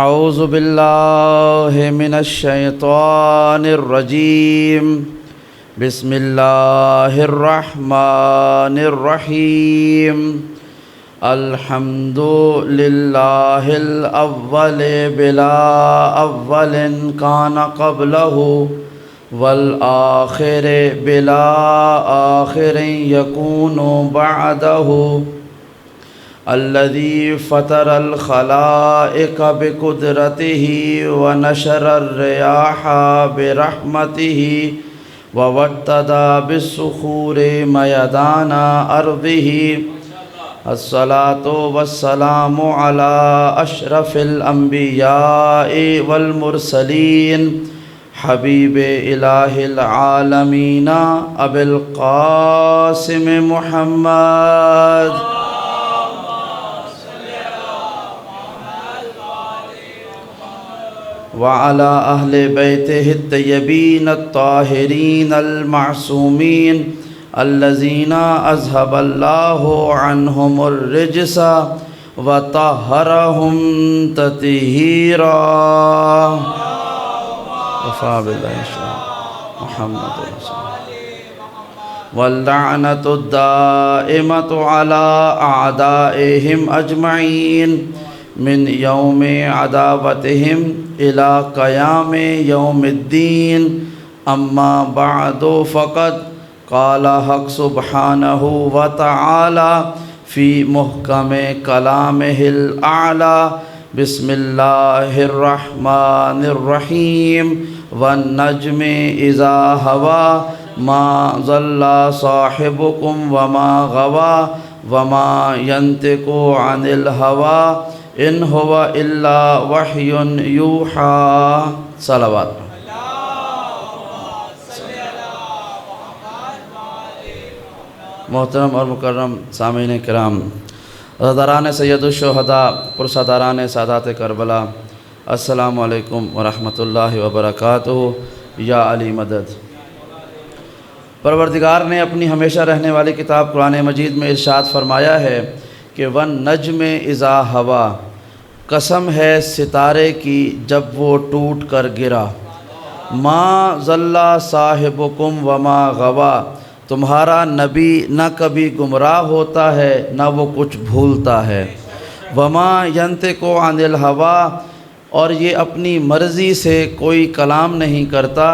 اعوذ باللہ من الشیطان الرجیم بسم اللہ الرحمن الرحیم الحمد للہ الاول بلا اول کان قبلہ والآخر بلا آخر یکون بعدہ الذي فطر الخلائق بقدرته ونشر الرياح برحمته ووتد بالصخور ميدان أرضه الصلاة والسلام على أشرف الأنبياء والمرسلين حبيب إله العالمين أبي القاسم محمد وعلى أهل بيته الطيبين الطاهرين المعصومين الذين أذهب الله عنهم الرجس وطهرهم تطهيرا وفى بالله محمد رسول الله واللعنة الدائمة على أعدائهم أجمعين من يوم عداوتهم إلى قيام يوم الدين أما بعد فقد قال حق سبحانه وتعالى في محكم كلامه الأعلى بسم الله الرحمن الرحيم والنجم إذا هوى ما ضل صاحبكم وما غوى وما ينطق عن الهوى ان هو الا وحی یوحی صلوات۔ محترم اور مکرم سامعین کرام، عزاداران سید الشہداء، پرساداران سادات کربلا، السلام علیکم ورحمۃ اللہ وبرکاتہ۔ یا علی مدد۔ پروردگار نے اپنی ہمیشہ رہنے والی کتاب قرآن مجید میں ارشاد فرمایا ہے کہ وَالنَّجْمِ اِذَا ہوا، قسم ہے ستارے کی جب وہ ٹوٹ کر گرا، ما ضل صاحبکم وما غوا، تمہارا نبی نہ کبھی گمراہ ہوتا ہے نہ وہ کچھ بھولتا ہے، وما ینطق عن الہوا، اور یہ اپنی مرضی سے کوئی کلام نہیں کرتا،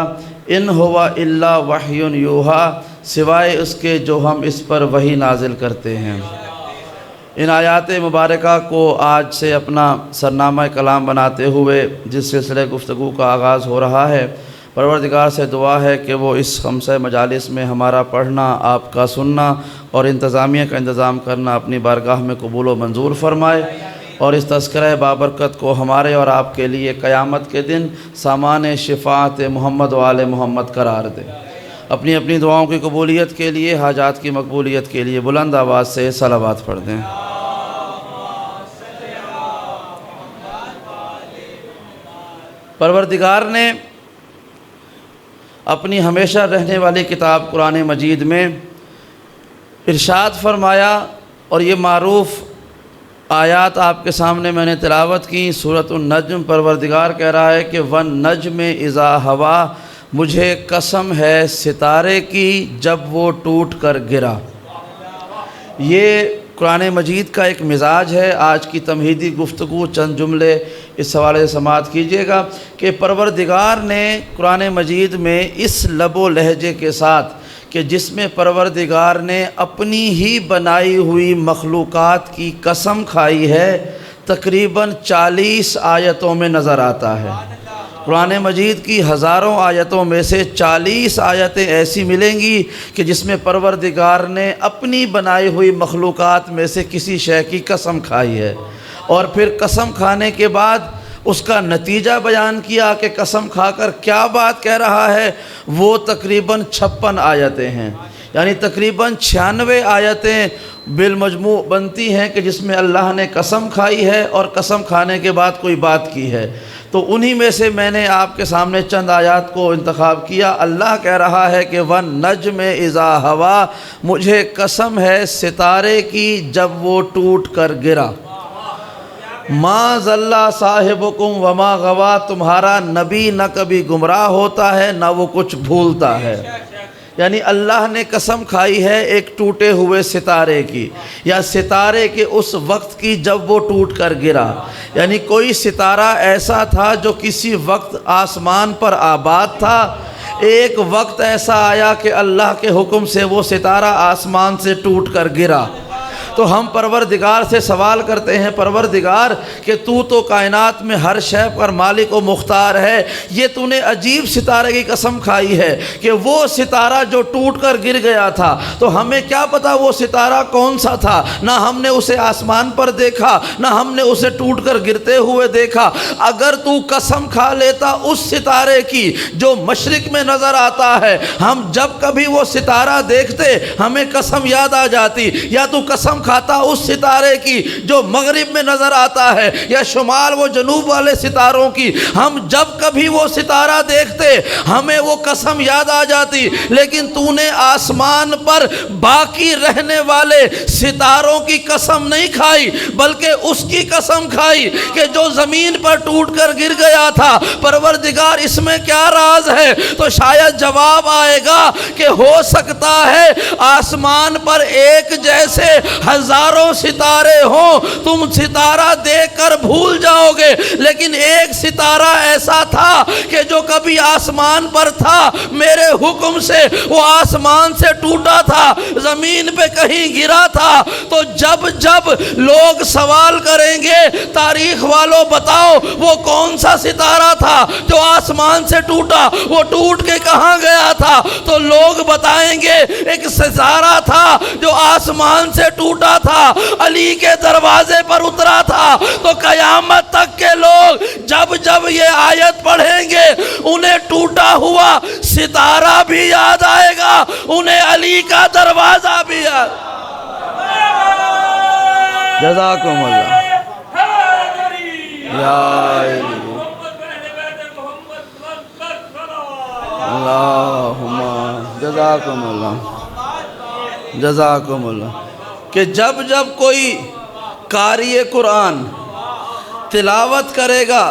ان ہوا الا وحی یوحی، سوائے اس کے جو ہم اس پر وحی نازل کرتے ہیں۔ ان آیات مبارکہ کو آج سے اپنا سرنامہ کلام بناتے ہوئے جس سلسلے گفتگو کا آغاز ہو رہا ہے، پروردگار سے دعا ہے کہ وہ اس خمسہ مجالس میں ہمارا پڑھنا، آپ کا سننا اور انتظامیہ کا انتظام کرنا اپنی بارگاہ میں قبول و منظور فرمائے، اور اس تذکرہ بابرکت کو ہمارے اور آپ کے لیے قیامت کے دن سامان شفاعت محمد و آل محمد قرار دے۔ اپنی اپنی دعاؤں کی قبولیت کے لیے، حاجات کی مقبولیت کے لیے بلند آواز سے صلوات پڑھ دیں۔ پروردگار نے اپنی ہمیشہ رہنے والی کتاب قرآن مجید میں ارشاد فرمایا، اور یہ معروف آیات آپ کے سامنے میں نے تلاوت کی۔ سورۃ النجم، پروردگار کہہ رہا ہے کہ وَالنَّجْمِ اِذَا ہوا، مجھے قسم ہے ستارے کی جب وہ ٹوٹ کر گرا۔ یہ قرآن مجید کا ایک مزاج ہے۔ آج کی تمہیدی گفتگو چند جملے اس حوالے سے سماعت کیجیے گا کہ پروردگار نے قرآن مجید میں اس لب و لہجے کے ساتھ کہ جس میں پروردگار نے اپنی ہی بنائی ہوئی مخلوقات کی قسم کھائی ہے، تقریباً 40 آیتوں میں نظر آتا ہے۔ قرآن مجید کی ہزاروں آیتوں میں سے 40 آیتیں ایسی ملیں گی کہ جس میں پروردگار نے اپنی بنائی ہوئی مخلوقات میں سے کسی شے کی قسم کھائی ہے، اور پھر قسم کھانے کے بعد اس کا نتیجہ بیان کیا کہ قسم کھا کر کیا بات کہہ رہا ہے۔ وہ تقریباً 56 آیتیں ہیں، یعنی تقریباً 96 آیتیں بالمجموع بنتی ہیں کہ جس میں اللہ نے قسم کھائی ہے اور قسم کھانے کے بعد کوئی بات کی ہے۔ تو انہی میں سے میں نے آپ کے سامنے چند آیات کو انتخاب کیا۔ اللہ کہہ رہا ہے کہ وَالنَّجْمِ اِذَا ہَوَا، مجھے قسم ہے ستارے کی جب وہ ٹوٹ کر گرا۔ ما ضل صاحبکم وما غوا، تمہارا نبی نہ کبھی گمراہ ہوتا ہے نہ وہ کچھ بھولتا ہے۔ یعنی اللہ نے قسم کھائی ہے ایک ٹوٹے ہوئے ستارے کی، یا ستارے کے اس وقت کی جب وہ ٹوٹ کر گرا۔ یعنی کوئی ستارہ ایسا تھا جو کسی وقت آسمان پر آباد تھا، ایک وقت ایسا آیا کہ اللہ کے حکم سے وہ ستارہ آسمان سے ٹوٹ کر گرا۔ تو ہم پروردگار سے سوال کرتے ہیں، پروردگار کہ تو کائنات میں ہر شے پر مالک و مختار ہے، یہ تو نے عجیب ستارے کی قسم کھائی ہے کہ وہ ستارہ جو ٹوٹ کر گر گیا تھا، تو ہمیں کیا پتا وہ ستارہ کون سا تھا؟ نہ ہم نے اسے آسمان پر دیکھا، نہ ہم نے اسے ٹوٹ کر گرتے ہوئے دیکھا۔ اگر تو قسم کھا لیتا اس ستارے کی جو مشرق میں نظر آتا ہے، ہم جب کبھی وہ ستارہ دیکھتے ہمیں قسم یاد آ جاتی، یا تو قسم کھاتا اس ستارے کی جو مغرب میں نظر آتا ہے، یا شمال و جنوب والے ستاروں کی، ہم جب کبھی وہ ستارہ دیکھتے ہمیں وہ قسم یاد آ جاتی۔ لیکن تو نے آسمان پر باقی رہنے والے ستاروں کی قسم نہیں کھائی، بلکہ اس کی قسم کھائی کہ جو زمین پر ٹوٹ کر گر گیا تھا۔ پروردگار اس میں کیا راز ہے؟ تو شاید جواب آئے گا کہ ہو سکتا ہے آسمان پر ایک جیسے ہزاروں ستارے ہوں، تم ستارہ دیکھ کر بھول جاؤ گے، لیکن ایک ستارہ ایسا تھا کہ جو کبھی آسمان پر تھا، میرے حکم سے وہ آسمان سے ٹوٹا تھا، زمین پہ کہیں گرا تھا۔ تو جب جب لوگ سوال کریں گے تاریخ والوں بتاؤ وہ کون سا ستارہ تھا جو آسمان سے ٹوٹا، وہ ٹوٹ کے کہاں گیا تھا، تو لوگ بتائیں گے ایک ستارہ تھا جو آسمان سے ٹوٹا تھا، علی کے دروازے پر اترا تھا۔ تو قیامت تک کے لوگ جب جب یہ آیت پڑھیں گے انہیں ٹوٹا ہوا ستارہ بھی یاد آئے گا، انہیں علی کا دروازہ بھی یاد۔ جزاکم اللہ یا علی اللہم جزاکم اللہ جزاکم اللہ۔ کہ جب جب کوئی قاری قرآن تلاوت کرے گا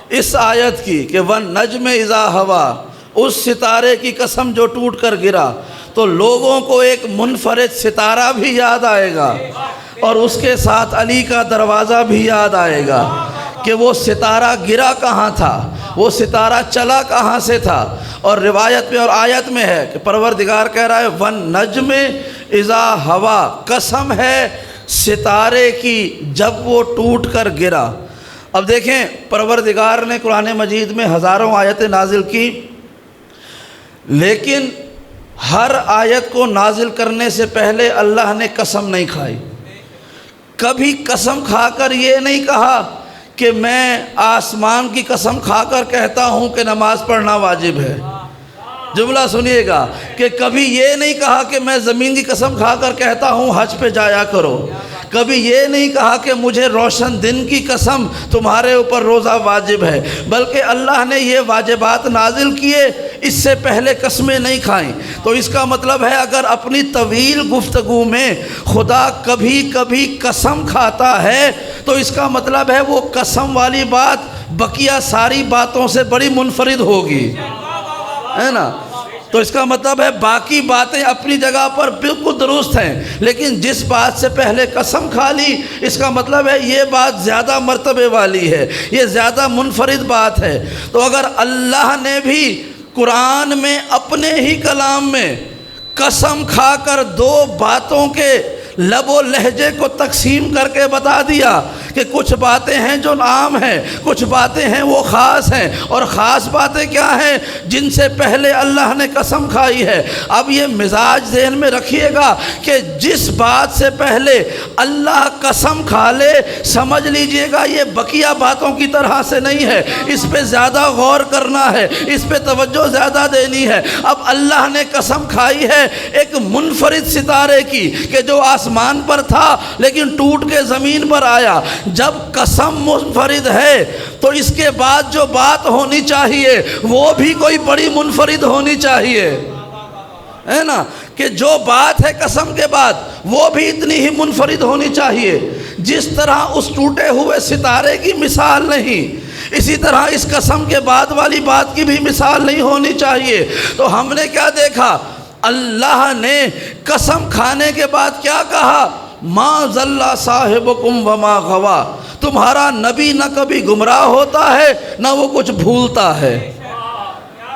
اس آیت کی کہ وَالنَّجْمِ إِذَا هَوَىٰ، اس ستارے کی قسم جو ٹوٹ کر گرا، تو لوگوں کو ایک منفرد ستارہ بھی یاد آئے گا، اور اس کے ساتھ علی کا دروازہ بھی یاد آئے گا کہ وہ ستارہ گرا کہاں تھا، وہ ستارہ چلا کہاں سے تھا۔ اور روایت میں اور آیت میں ہے کہ پروردگار کہہ رہا ہے وَالنَّجْمِ إِذَا هَوَىٰ، قسم ہے ستارے کی جب وہ ٹوٹ کر گرا۔ اب دیکھیں پروردگار نے قرآن مجید میں ہزاروں آیتیں نازل کی، لیکن ہر آیت کو نازل کرنے سے پہلے اللہ نے قسم نہیں کھائی۔ کبھی قسم کھا کر یہ نہیں کہا کہ میں آسمان کی قسم کھا کر کہتا ہوں کہ نماز پڑھنا واجب ہے۔ جملہ سنیے گا کہ کبھی یہ نہیں کہا کہ میں زمین کی قسم کھا کر کہتا ہوں حج پہ جایا کرو۔ کبھی یہ نہیں کہا کہ مجھے روشن دن کی قسم تمہارے اوپر روزہ واجب ہے، بلکہ اللہ نے یہ واجبات نازل کیے، اس سے پہلے قسمیں نہیں کھائیں۔ تو اس کا مطلب ہے اگر اپنی طویل گفتگو میں خدا کبھی کبھی قسم کھاتا ہے تو اس کا مطلب ہے وہ قسم والی بات بقیہ ساری باتوں سے بڑی منفرد ہوگی، ہے نا۔ تو اس کا مطلب ہے باقی باتیں اپنی جگہ پر بالکل درست ہیں، لیکن جس بات سے پہلے قسم کھا لی اس کا مطلب ہے یہ بات زیادہ مرتبے والی ہے، یہ زیادہ منفرد بات ہے۔ تو اگر اللہ نے بھی قرآن میں اپنے ہی کلام میں قسم کھا کر دو باتوں کے لب و لہجے کو تقسیم کر کے بتا دیا کہ کچھ باتیں ہیں جو عام ہیں، کچھ باتیں ہیں وہ خاص ہیں، اور خاص باتیں کیا ہیں جن سے پہلے اللہ نے قسم کھائی ہے۔ اب یہ مزاج ذہن میں رکھیے گا کہ جس بات سے پہلے اللہ قسم کھا لے سمجھ لیجئے گا یہ بقیہ باتوں کی طرح سے نہیں ہے، اس پہ زیادہ غور کرنا ہے، اس پہ توجہ زیادہ دینی ہے۔ اب اللہ نے قسم کھائی ہے ایک منفرد ستارے کی کہ جو آسمان پر تھا لیکن ٹوٹ کے زمین پر آیا۔ جب قسم منفرد ہے تو اس کے بعد جو بات ہونی چاہیے وہ بھی کوئی بڑی منفرد ہونی چاہیے، ہے نا، کہ کہ جو بات ہے قسم کے بعد وہ بھی اتنی ہی منفرد ہونی چاہیے جس طرح اس ٹوٹے ہوئے ستارے کی مثال نہیں، اسی طرح اس قسم کے بعد والی بات کی بھی مثال نہیں ہونی چاہیے۔ تو ہم نے کیا دیکھا؟ اللہ نے قسم کھانے کے بعد کیا کہا؟ ما ضل صاحبکم وما غوا، تمہارا نبی نہ کبھی گمراہ ہوتا ہے نہ وہ کچھ بھولتا ہے۔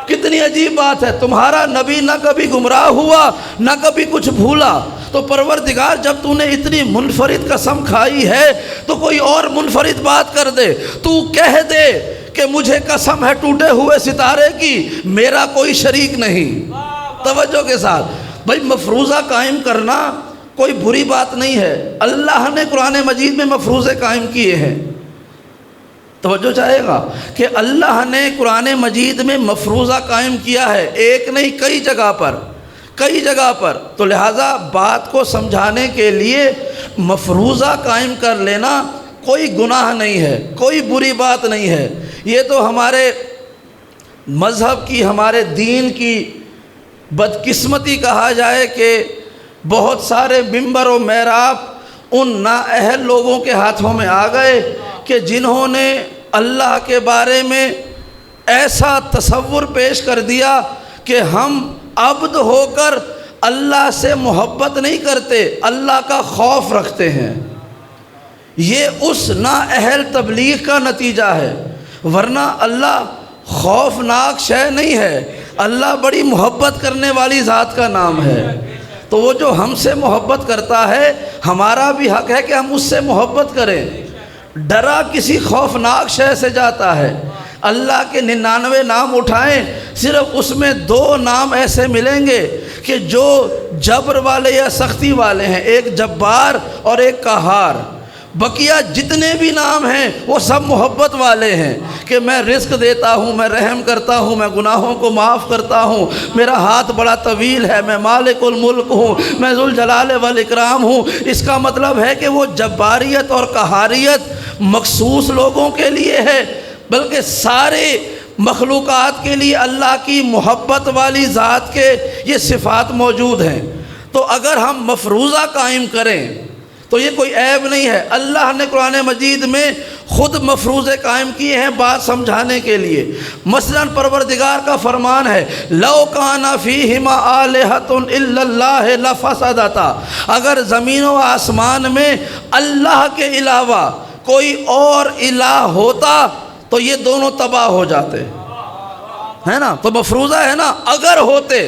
کتنی عجیب بات ہے، تمہارا نبی نہ کبھی گمراہ ہوا نہ کبھی کچھ بھولا۔ تو پروردگار جب تو نے اتنی منفرد قسم کھائی ہے تو کوئی اور منفرد بات کر دے، تو کہہ دے کہ مجھے قسم ہے ٹوٹے ہوئے ستارے کی، میرا کوئی شریک نہیں۔ توجہ کے ساتھ بھائی، مفروضہ قائم کرنا کوئی بری بات نہیں ہے، اللہ نے قرآن مجید میں مفروضے قائم کیے ہیں۔ توجہ چاہے گا کہ اللہ نے قرآن مجید میں مفروضہ قائم کیا ہے، ایک نہیں کئی جگہ پر، تو لہٰذا بات کو سمجھانے کے لیے مفروضہ قائم کر لینا کوئی گناہ نہیں ہے، کوئی بری بات نہیں ہے۔ یہ تو ہمارے مذہب کی، ہمارے دین کی بدقسمتی کہا جائے کہ بہت سارے ممبر و محراب ان نااہل لوگوں کے ہاتھوں میں آ گئے کہ جنہوں نے اللہ کے بارے میں ایسا تصور پیش کر دیا کہ ہم عبد ہو کر اللہ سے محبت نہیں کرتے، اللہ کا خوف رکھتے ہیں۔ یہ اس نااہل تبلیغ کا نتیجہ ہے، ورنہ اللہ خوفناک شے نہیں ہے، اللہ بڑی محبت کرنے والی ذات کا نام ہے۔ تو وہ جو ہم سے محبت کرتا ہے، ہمارا بھی حق ہے کہ ہم اس سے محبت کریں۔ ڈرا کسی خوفناک شے سے جاتا ہے، اللہ کے 99 نام اٹھائیں، صرف اس میں 2 نام ایسے ملیں گے کہ جو جبر والے یا سختی والے ہیں، ایک جبار اور ایک قہار۔ بقیہ جتنے بھی نام ہیں وہ سب محبت والے ہیں کہ میں رزق دیتا ہوں، میں رحم کرتا ہوں، میں گناہوں کو معاف کرتا ہوں، میرا ہاتھ بڑا طویل ہے، میں مالک الملک ہوں، میں ذوالجلال والاکرام ہوں۔ اس کا مطلب ہے کہ وہ جباریت اور قہاریت مخصوص لوگوں کے لیے ہے، بلکہ سارے مخلوقات کے لیے اللہ کی محبت والی ذات کے یہ صفات موجود ہیں۔ تو اگر ہم مفروضہ قائم کریں تو یہ کوئی عیب نہیں ہے۔ اللہ نے قرآن مجید میں خود مفروضے قائم کیے ہیں بات سمجھانے کے لیے۔ مثلا پروردگار کا فرمان ہے، لو کان فیہما آلہۃ الا اللہ لفسدتا، اگر زمین و آسمان میں اللہ کے علاوہ کوئی اور الہ ہوتا تو یہ دونوں تباہ ہو جاتے، ہے نا؟ تو مفروضہ ہے نا، اگر ہوتے،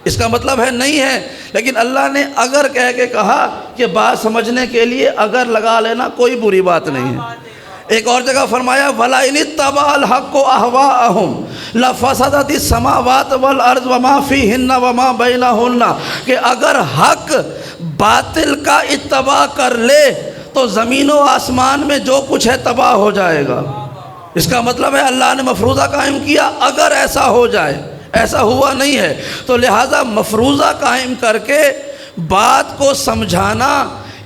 اس کا مطلب ہے نہیں ہے، لیکن اللہ نے اگر کہہ کے کہا کہ بات سمجھنے کے لیے اگر لگا لینا کوئی بری بات نہیں ہے۔ ایک اور جگہ فرمایا، وَلَئِنِ اتَّبَعَ الْحَقُّ أَهْوَاءَهُمْ لَفَسَدَتِ السَّمَاوَاتُ وَالْأَرْضُ وَمَا فِيهِنَّ وَمَا بَيْنَهُنَّ، کہ اگر حق باطل کا اتباع کر لے تو زمین و آسمان میں جو کچھ ہے تباہ ہو جائے گا۔ اس کا مطلب ہے اللہ نے مفروضہ قائم کیا اگر ایسا ہو جائے، ایسا ہوا نہیں ہے، تو لہٰذا مفروضہ قائم کر کے بات کو سمجھانا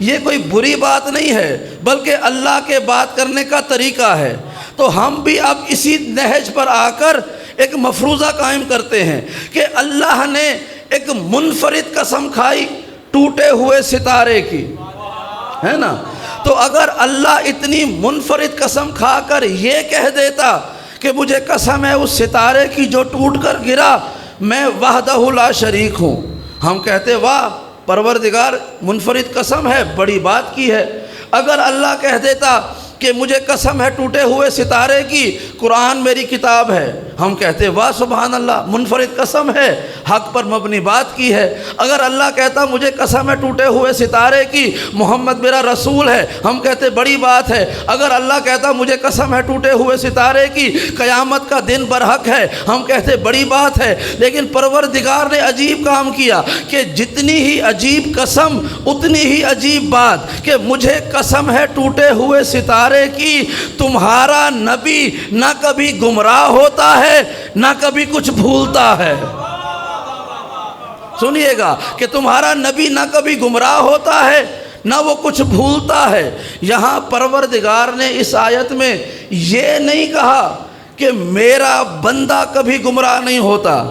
یہ کوئی بری بات نہیں ہے، بلکہ اللہ کے بات کرنے کا طریقہ ہے۔ تو ہم بھی اب اسی نہج پر آ کر ایک مفروضہ قائم کرتے ہیں کہ اللہ نے ایک منفرد قسم کھائی ٹوٹے ہوئے ستارے کی، ہے نا؟ تو اگر اللہ اتنی منفرد قسم کھا کر یہ کہہ دیتا کہ مجھے قسم ہے اس ستارے کی جو ٹوٹ کر گرا، میں وحدہ لا شریک ہوں، ہم کہتے واہ پروردگار منفرد قسم ہے، بڑی بات کی ہے۔ اگر اللہ کہہ دیتا کہ مجھے قسم ہے ٹوٹے ہوئے ستارے کی، قرآن میری کتاب ہے، ہم کہتے واہ سبحان اللہ منفرد قسم ہے، حق پر مبنی بات کی ہے۔ اگر اللہ کہتا مجھے قسم ہے ٹوٹے ہوئے ستارے کی، محمد میرا رسول ہے، ہم کہتے بڑی بات ہے۔ اگر اللہ کہتا مجھے قسم ہے ٹوٹے ہوئے ستارے کی، قیامت کا دن برحق ہے، ہم کہتے بڑی بات ہے۔ لیکن پروردگار نے عجیب کام کیا کہ جتنی ہی عجیب قسم اتنی ہی عجیب بات کہ مجھے قسم ہے ٹوٹے ہوئے ستارے کی، تمہارا نبی نہ کبھی گمراہ ہوتا ہے نہ کبھی کچھ بھولتا ہے۔ سنیے گا کہ تمہارا نبی نہ کبھی گمراہ ہوتا ہے نہ وہ کچھ بھولتا ہے۔ یہاں پروردگار نے اس آیت میں یہ نہیں کہا کہ میرا بندہ کبھی گمراہ نہیں ہوتا،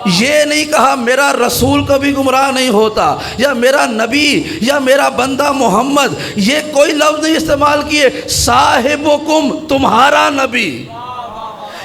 یہ نہیں کہا میرا رسول کبھی گمراہ نہیں ہوتا، یا میرا نبی، یا میرا بندہ محمد، یہ کوئی لفظ نہیں استعمال کیے۔ صاحبکم، تمہارا نبی۔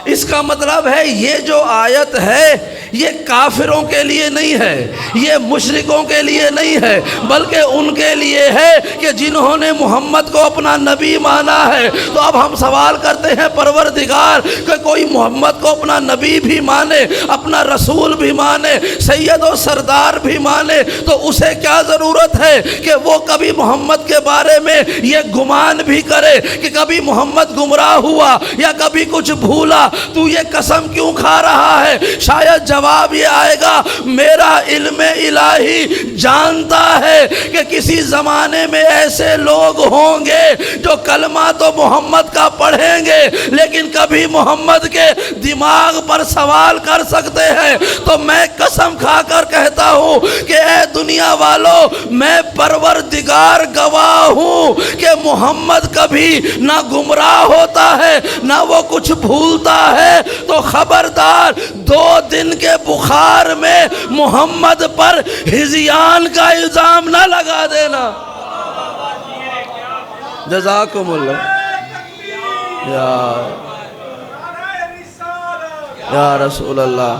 اس کا مطلب ہے یہ جو آیت ہے یہ کافروں کے لیے نہیں ہے، یہ مشرکوں کے لیے نہیں ہے، بلکہ ان کے لیے ہے کہ جنہوں نے محمد کو اپنا نبی مانا ہے۔ تو اب ہم سوال کرتے ہیں پروردگار کہ کوئی محمد کو اپنا نبی بھی مانے، اپنا رسول بھی مانے، سید و سردار بھی مانے، تو اسے کیا ضرورت ہے کہ وہ کبھی محمد کے بارے میں یہ گمان بھی کرے کہ کبھی محمد گمراہ ہوا یا کبھی کچھ بھولا؟ تو یہ قسم کیوں کھا رہا ہے؟ شاید جواب یہ آئے گا، میرا علم الہی جانتا ہے کہ کسی زمانے میں ایسے لوگ ہوں گے جو کلمہ تو محمد کا پڑھیں گے لیکن کبھی محمد کے دماغ پر سوال کر سکتے ہیں۔ تو میں قسم کھا کر کہتا ہوں کہ اے دنیا والوں، میں پروردگار گواہ ہوں کہ محمد کبھی نہ گمراہ ہوتا ہے نہ وہ کچھ بھولتا ہے۔ تو خبردار 2 دن کے بخار میں محمد پر ہذیان کا الزام نہ لگا دینا۔ جزاکم اللہ۔ یا رسول اللہ،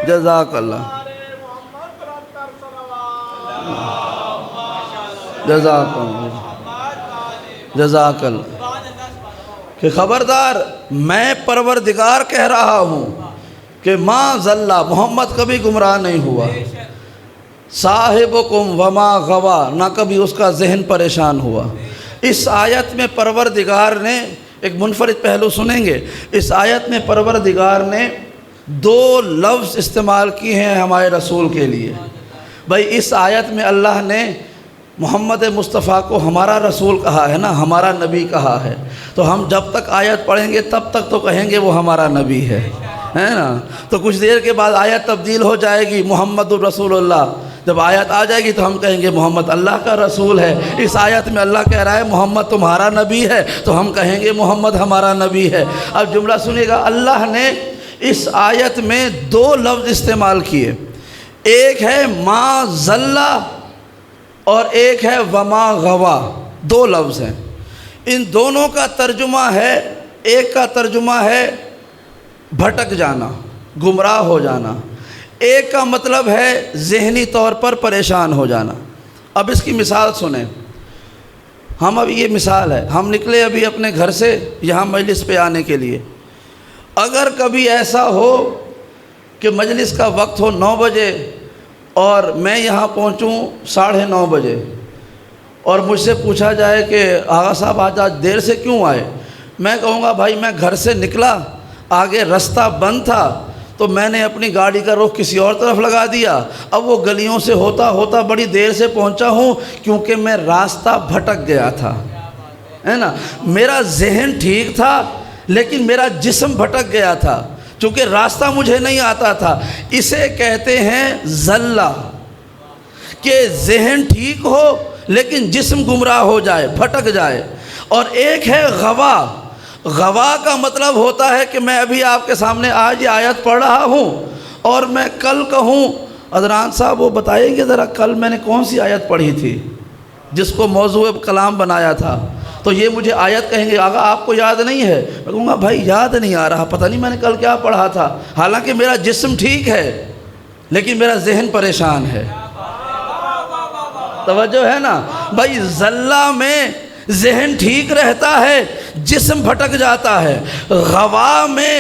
جزاک اللہ، جزاک اللہ، جزاک اللہ۔ کہ خبردار، میں پروردگار کہہ رہا ہوں کہ ما ضل، محمد کبھی گمراہ نہیں ہوا۔ صاحبکم وما غوا، نہ کبھی اس کا ذہن پریشان ہوا۔ اس آیت میں پروردگار نے ایک منفرد پہلو سنیں گے، اس آیت میں پروردگار نے 2 لفظ استعمال کیے ہیں ہمارے رسول کے لیے۔ بھائی اس آیت میں اللہ نے محمد مصطفیٰ کو ہمارا رسول کہا ہے نا، ہمارا نبی کہا ہے، تو ہم جب تک آیت پڑھیں گے تب تک تو کہیں گے وہ ہمارا نبی ہے نا۔ تو کچھ دیر کے بعد آیت تبدیل ہو جائے گی، محمد الرسول اللہ، جب آیت آ جائے گی تو ہم کہیں گے محمد اللہ کا رسول ہے۔ اس آیت میں اللہ کہہ رہا ہے محمد تمہارا نبی ہے، تو ہم کہیں گے محمد ہمارا نبی ہے۔ اب جملہ سنیے گا، اللہ نے اس آیت میں 2 لفظ استعمال کیے، ایک ہے ما ضل اور ایک ہے وما غوا، 2 لفظ ہیں۔ ان دونوں کا ترجمہ ہے، ایک کا ترجمہ ہے بھٹک جانا، گمراہ ہو جانا، ایک کا مطلب ہے ذہنی طور پر پریشان ہو جانا۔ اب اس کی مثال سنیں، ہم اب یہ مثال ہے، ہم نکلے ابھی اپنے گھر سے یہاں مجلس پہ آنے کے لیے، اگر کبھی ایسا ہو کہ مجلس کا وقت ہو 9 بجے اور میں یہاں پہنچوں 9:30 بجے، اور مجھ سے پوچھا جائے کہ آغا صاحب آج دیر سے کیوں آئے، میں کہوں گا بھائی میں گھر سے نکلا، آگے رستہ بند تھا تو میں نے اپنی گاڑی کا رخ کسی اور طرف لگا دیا، اب وہ گلیوں سے ہوتا ہوتا بڑی دیر سے پہنچا ہوں کیونکہ میں راستہ بھٹک گیا تھا، ہے نا۔ میرا ذہن ٹھیک تھا لیکن میرا جسم بھٹک گیا تھا چونکہ راستہ مجھے نہیں آتا تھا۔ اسے کہتے ہیں ضلع، کہ ذہن ٹھیک ہو لیکن جسم گمراہ ہو جائے، بھٹک جائے۔ اور ایک ہے غوا، غوا کا مطلب ہوتا ہے کہ میں ابھی آپ کے سامنے آج یہ آیت پڑھ رہا ہوں اور میں کل کہوں ادنان صاحب وہ بتائیں گے ذرا کل میں نے کون سی آیت پڑھی تھی جس کو موضوع کلام بنایا تھا، تو یہ مجھے آیت کہیں گے آقا آپ کو یاد نہیں ہے، میں کہوں گا بھائی یاد نہیں آ رہا، پتہ نہیں میں نے کل کیا پڑھا تھا، حالانکہ میرا جسم ٹھیک ہے لیکن میرا ذہن پریشان ہے۔ توجہ ہے نا بھائی، ضلع میں ذہن ٹھیک رہتا ہے، جسم بھٹک جاتا ہے، غوا میں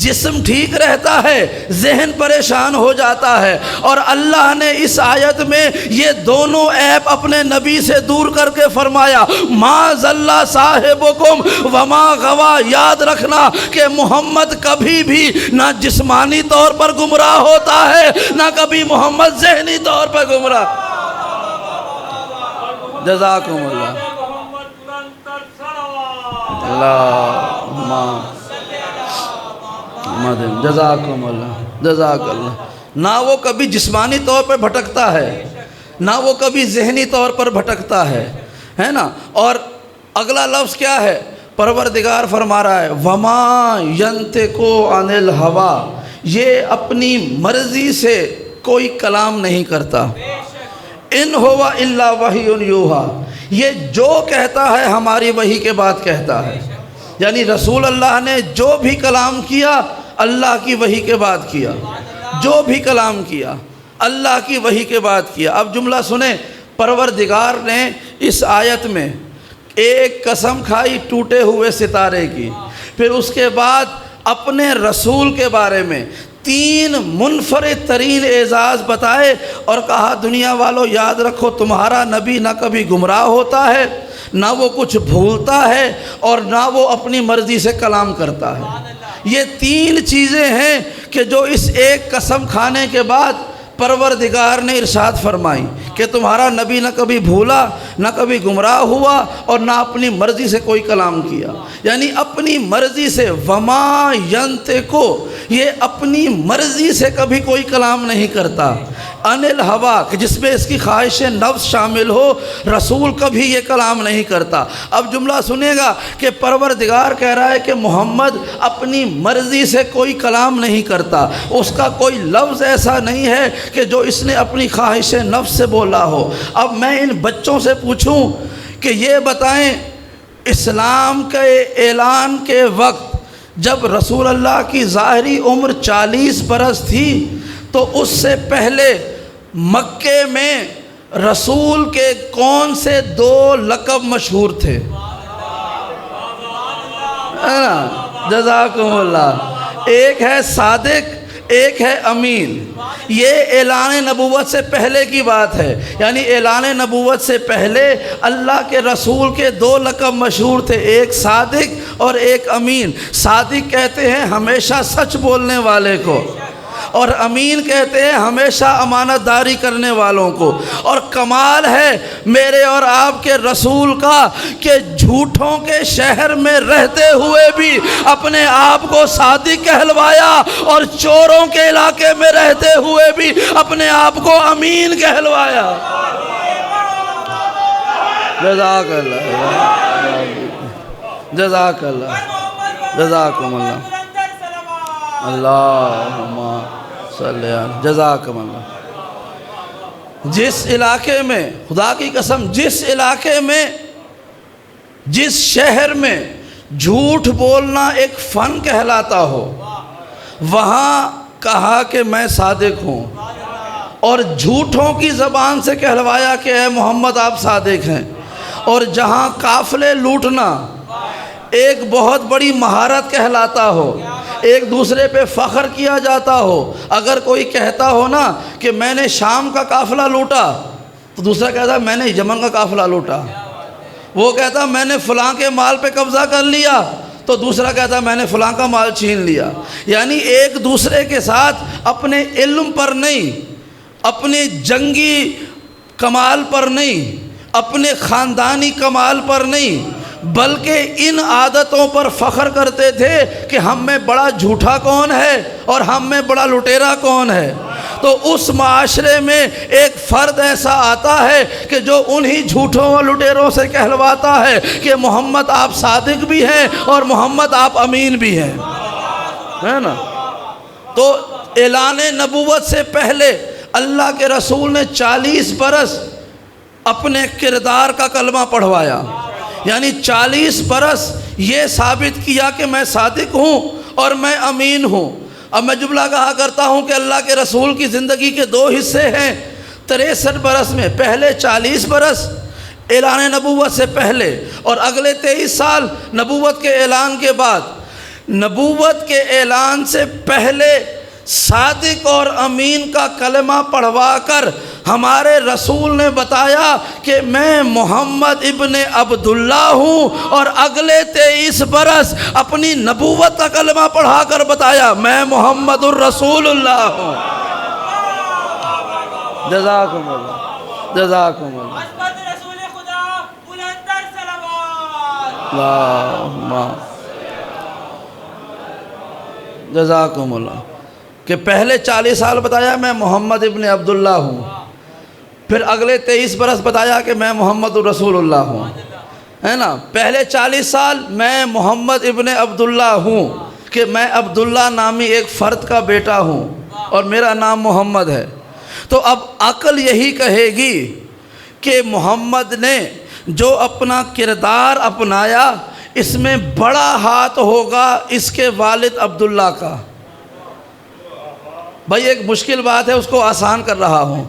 جسم ٹھیک رہتا ہے، ذہن پریشان ہو جاتا ہے۔ اور اللہ نے اس آیت میں یہ دونوں عیب اپنے نبی سے دور کر کے فرمایا، ما ضل صاحبکم وما غوا۔ یاد رکھنا کہ محمد کبھی بھی نہ جسمانی طور پر گمراہ ہوتا ہے نہ کبھی محمد ذہنی طور پر گمراہ۔ جزاکم اللہ، اللہم محمد، جزاکم اللہ، جزاک اللہ۔ نہ وہ کبھی جسمانی طور پر بھٹکتا ہے نہ وہ کبھی ذہنی طور پر بھٹکتا ہے نا۔ اور اگلا لفظ کیا ہے؟ پروردگار فرما رہا ہے وما ینطقو عن الہوا، یہ اپنی مرضی سے کوئی کلام نہیں کرتا، ان ہوا الا وحی یوحا، یہ جو کہتا ہے ہماری وحی کے بعد کہتا ہے۔ یعنی رسول اللہ نے جو بھی کلام کیا اللہ کی وحی کے بعد کیا، جو بھی کلام کیا اللہ کی وحی کے بعد کیا۔ اب جملہ سنیں، پروردگار نے اس آیت میں ایک قسم کھائی ٹوٹے ہوئے ستارے کی، پھر اس کے بعد اپنے رسول کے بارے میں 3 منفرد ترین اعزاز بتائے اور کہا دنیا والوں یاد رکھو تمہارا نبی نہ کبھی گمراہ ہوتا ہے، نہ وہ کچھ بھولتا ہے، اور نہ وہ اپنی مرضی سے کلام کرتا ہے۔ یہ 3 چیزیں ہیں کہ جو اس ایک قسم کھانے کے بعد پروردگار نے ارشاد فرمائی کہ تمہارا نبی نہ کبھی بھولا، نہ کبھی گمراہ ہوا، اور نہ اپنی مرضی سے کوئی کلام کیا۔ یعنی اپنی مرضی سے، وما ینطقو، یہ اپنی مرضی سے کبھی کوئی کلام نہیں کرتا، عن الہوا، کہ جس میں اس کی خواہش نفس شامل ہو، رسول کبھی یہ کلام نہیں کرتا۔ اب جملہ سنیں گا کہ پروردگار کہہ رہا ہے کہ محمد اپنی مرضی سے کوئی کلام نہیں کرتا، اس کا کوئی لفظ ایسا نہیں ہے کہ جو اس نے اپنی خواہش نفس سے بولا ہو۔ اب میں ان بچوں سے پوچھوں کہ یہ بتائیں، اسلام کے اعلان کے وقت جب رسول اللہ کی ظاہری عمر 40 برس تھی تو اس سے پہلے مکے میں رسول کے کون سے 2 لقب مشہور تھے؟ جزاکم اللہ۔ ایک ہے صادق، ایک ہے امین۔ یہ اعلان نبوت سے پہلے کی بات ہے، یعنی اعلان نبوت سے پہلے اللہ کے رسول کے 2 لقب مشہور تھے، ایک صادق اور ایک امین۔ صادق کہتے ہیں ہمیشہ سچ بولنے والے کو، اور امین کہتے ہیں ہمیشہ امانت داری کرنے والوں کو۔ اور کمال ہے میرے اور آپ کے رسول کا کہ جھوٹوں کے شہر میں رہتے ہوئے بھی اپنے آپ کو صادق کہلوایا، اور چوروں کے علاقے میں رہتے ہوئے بھی اپنے آپ کو امین کہلوایا۔ جزاک اللہ، جزاک اللہ، جزاکم اللہ، اللہم صلی اللہ، جزاکم اللہ۔ جس علاقے میں، خدا کی قسم، جس علاقے میں، جس شہر میں جھوٹ بولنا ایک فن کہلاتا ہو، وہاں کہا کہ میں صادق ہوں، اور جھوٹوں کی زبان سے کہلوایا کہ اے محمد آپ صادق ہیں۔ اور جہاں قافلے لوٹنا ایک بہت بڑی مہارت کہلاتا ہو، ایک دوسرے پہ فخر کیا جاتا ہو، اگر کوئی کہتا ہو نا کہ میں نے شام کا قافلہ لوٹا تو دوسرا کہتا میں نے یمن کا قافلہ لوٹا، وہ کہتا میں نے فلاں کے مال پہ قبضہ کر لیا تو دوسرا کہتا میں نے فلاں کا مال چھین لیا۔ یعنی ایک دوسرے کے ساتھ اپنے علم پر نہیں، اپنے جنگی کمال پر نہیں، اپنے خاندانی کمال پر نہیں، بلکہ ان عادتوں پر فخر کرتے تھے کہ ہم میں بڑا جھوٹا کون ہے اور ہم میں بڑا لٹیرا کون ہے۔ تو اس معاشرے میں ایک فرد ایسا آتا ہے کہ جو انہی جھوٹوں اور لٹیروں سے کہلواتا ہے کہ محمد آپ صادق بھی ہیں اور محمد آپ امین بھی ہیں، ہے نا۔ تو اعلان نبوت سے پہلے اللہ کے رسول نے 40 برس اپنے کردار کا کلمہ پڑھوایا، یعنی 40 برس یہ ثابت کیا کہ میں صادق ہوں اور میں امین ہوں۔ اب میں جملہ کہا کرتا ہوں کہ اللہ کے رسول کی زندگی کے 2 حصے ہیں 63 برس میں، پہلے 40 برس اعلان نبوت سے پہلے، اور اگلے 23 سال نبوت کے اعلان کے بعد۔ نبوت کے اعلان سے پہلے صادق اور امین کا کلمہ پڑھوا کر ہمارے رسول نے بتایا کہ میں محمد ابن عبداللہ ہوں، اور اگلے 23 برس اپنی نبوت کا کلمہ پڑھا کر بتایا میں محمد الرسول اللہ ہوں۔ جزاکم اللہ، جزاکم اللہ، اللہم جزاکم اللہ۔ کہ پہلے 40 سال بتایا میں محمد ابن عبداللہ ہوں، پھر اگلے 23 برس بتایا کہ میں محمد الرسول اللہ ہوں۔ ہے نا، پہلے 40 سال میں محمد ابن عبداللہ ہوں، کہ میں عبداللہ نامی ایک فرد کا بیٹا ہوں اور میرا نام محمد ہے۔ تو اب عقل یہی کہے گی کہ محمد نے جو اپنا کردار اپنایا اس میں بڑا ہاتھ ہوگا اس کے والد عبداللہ کا۔ بھائی ایک مشکل بات ہے، اس کو آسان کر رہا ہوں۔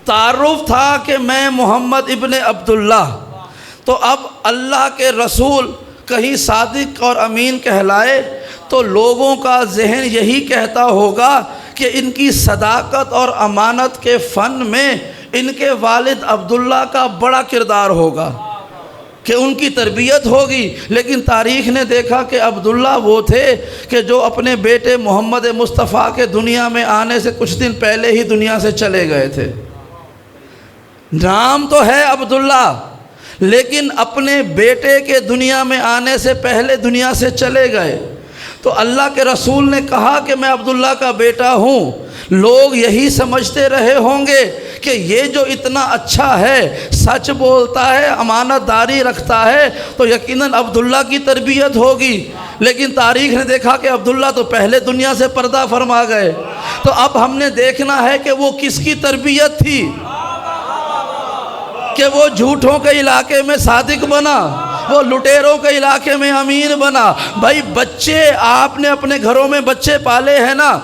تعارف تھا کہ میں محمد ابن عبداللہ، تو اب اللہ کے رسول کہیں صادق اور امین کہلائے تو لوگوں کا ذہن یہی کہتا ہوگا کہ ان کی صداقت اور امانت کے فن میں ان کے والد عبداللہ کا بڑا کردار ہوگا، کہ ان کی تربیت ہوگی۔ لیکن تاریخ نے دیکھا کہ عبداللہ وہ تھے کہ جو اپنے بیٹے محمد مصطفیٰ کے دنیا میں آنے سے کچھ دن پہلے ہی دنیا سے چلے گئے تھے۔ نام تو ہے عبداللہ، لیکن اپنے بیٹے کے دنیا میں آنے سے پہلے دنیا سے چلے گئے۔ تو اللہ کے رسول نے کہا کہ میں عبداللہ کا بیٹا ہوں۔ لوگ یہی سمجھتے رہے ہوں گے کہ یہ جو اتنا اچھا ہے، سچ بولتا ہے، امانت داری رکھتا ہے، تو یقیناً عبداللہ کی تربیت ہوگی۔ لیکن تاریخ نے دیکھا کہ عبداللہ تو پہلے دنیا سے پردہ فرما گئے۔ تو اب ہم نے دیکھنا ہے کہ وہ کس کی تربیت تھی، کہ وہ جھوٹوں کے علاقے میں صادق بنا، وہ لٹیروں کے علاقے میں امین بنا۔ بھائی بچے آپ نے اپنے گھروں میں بچے پالے ہیں نا،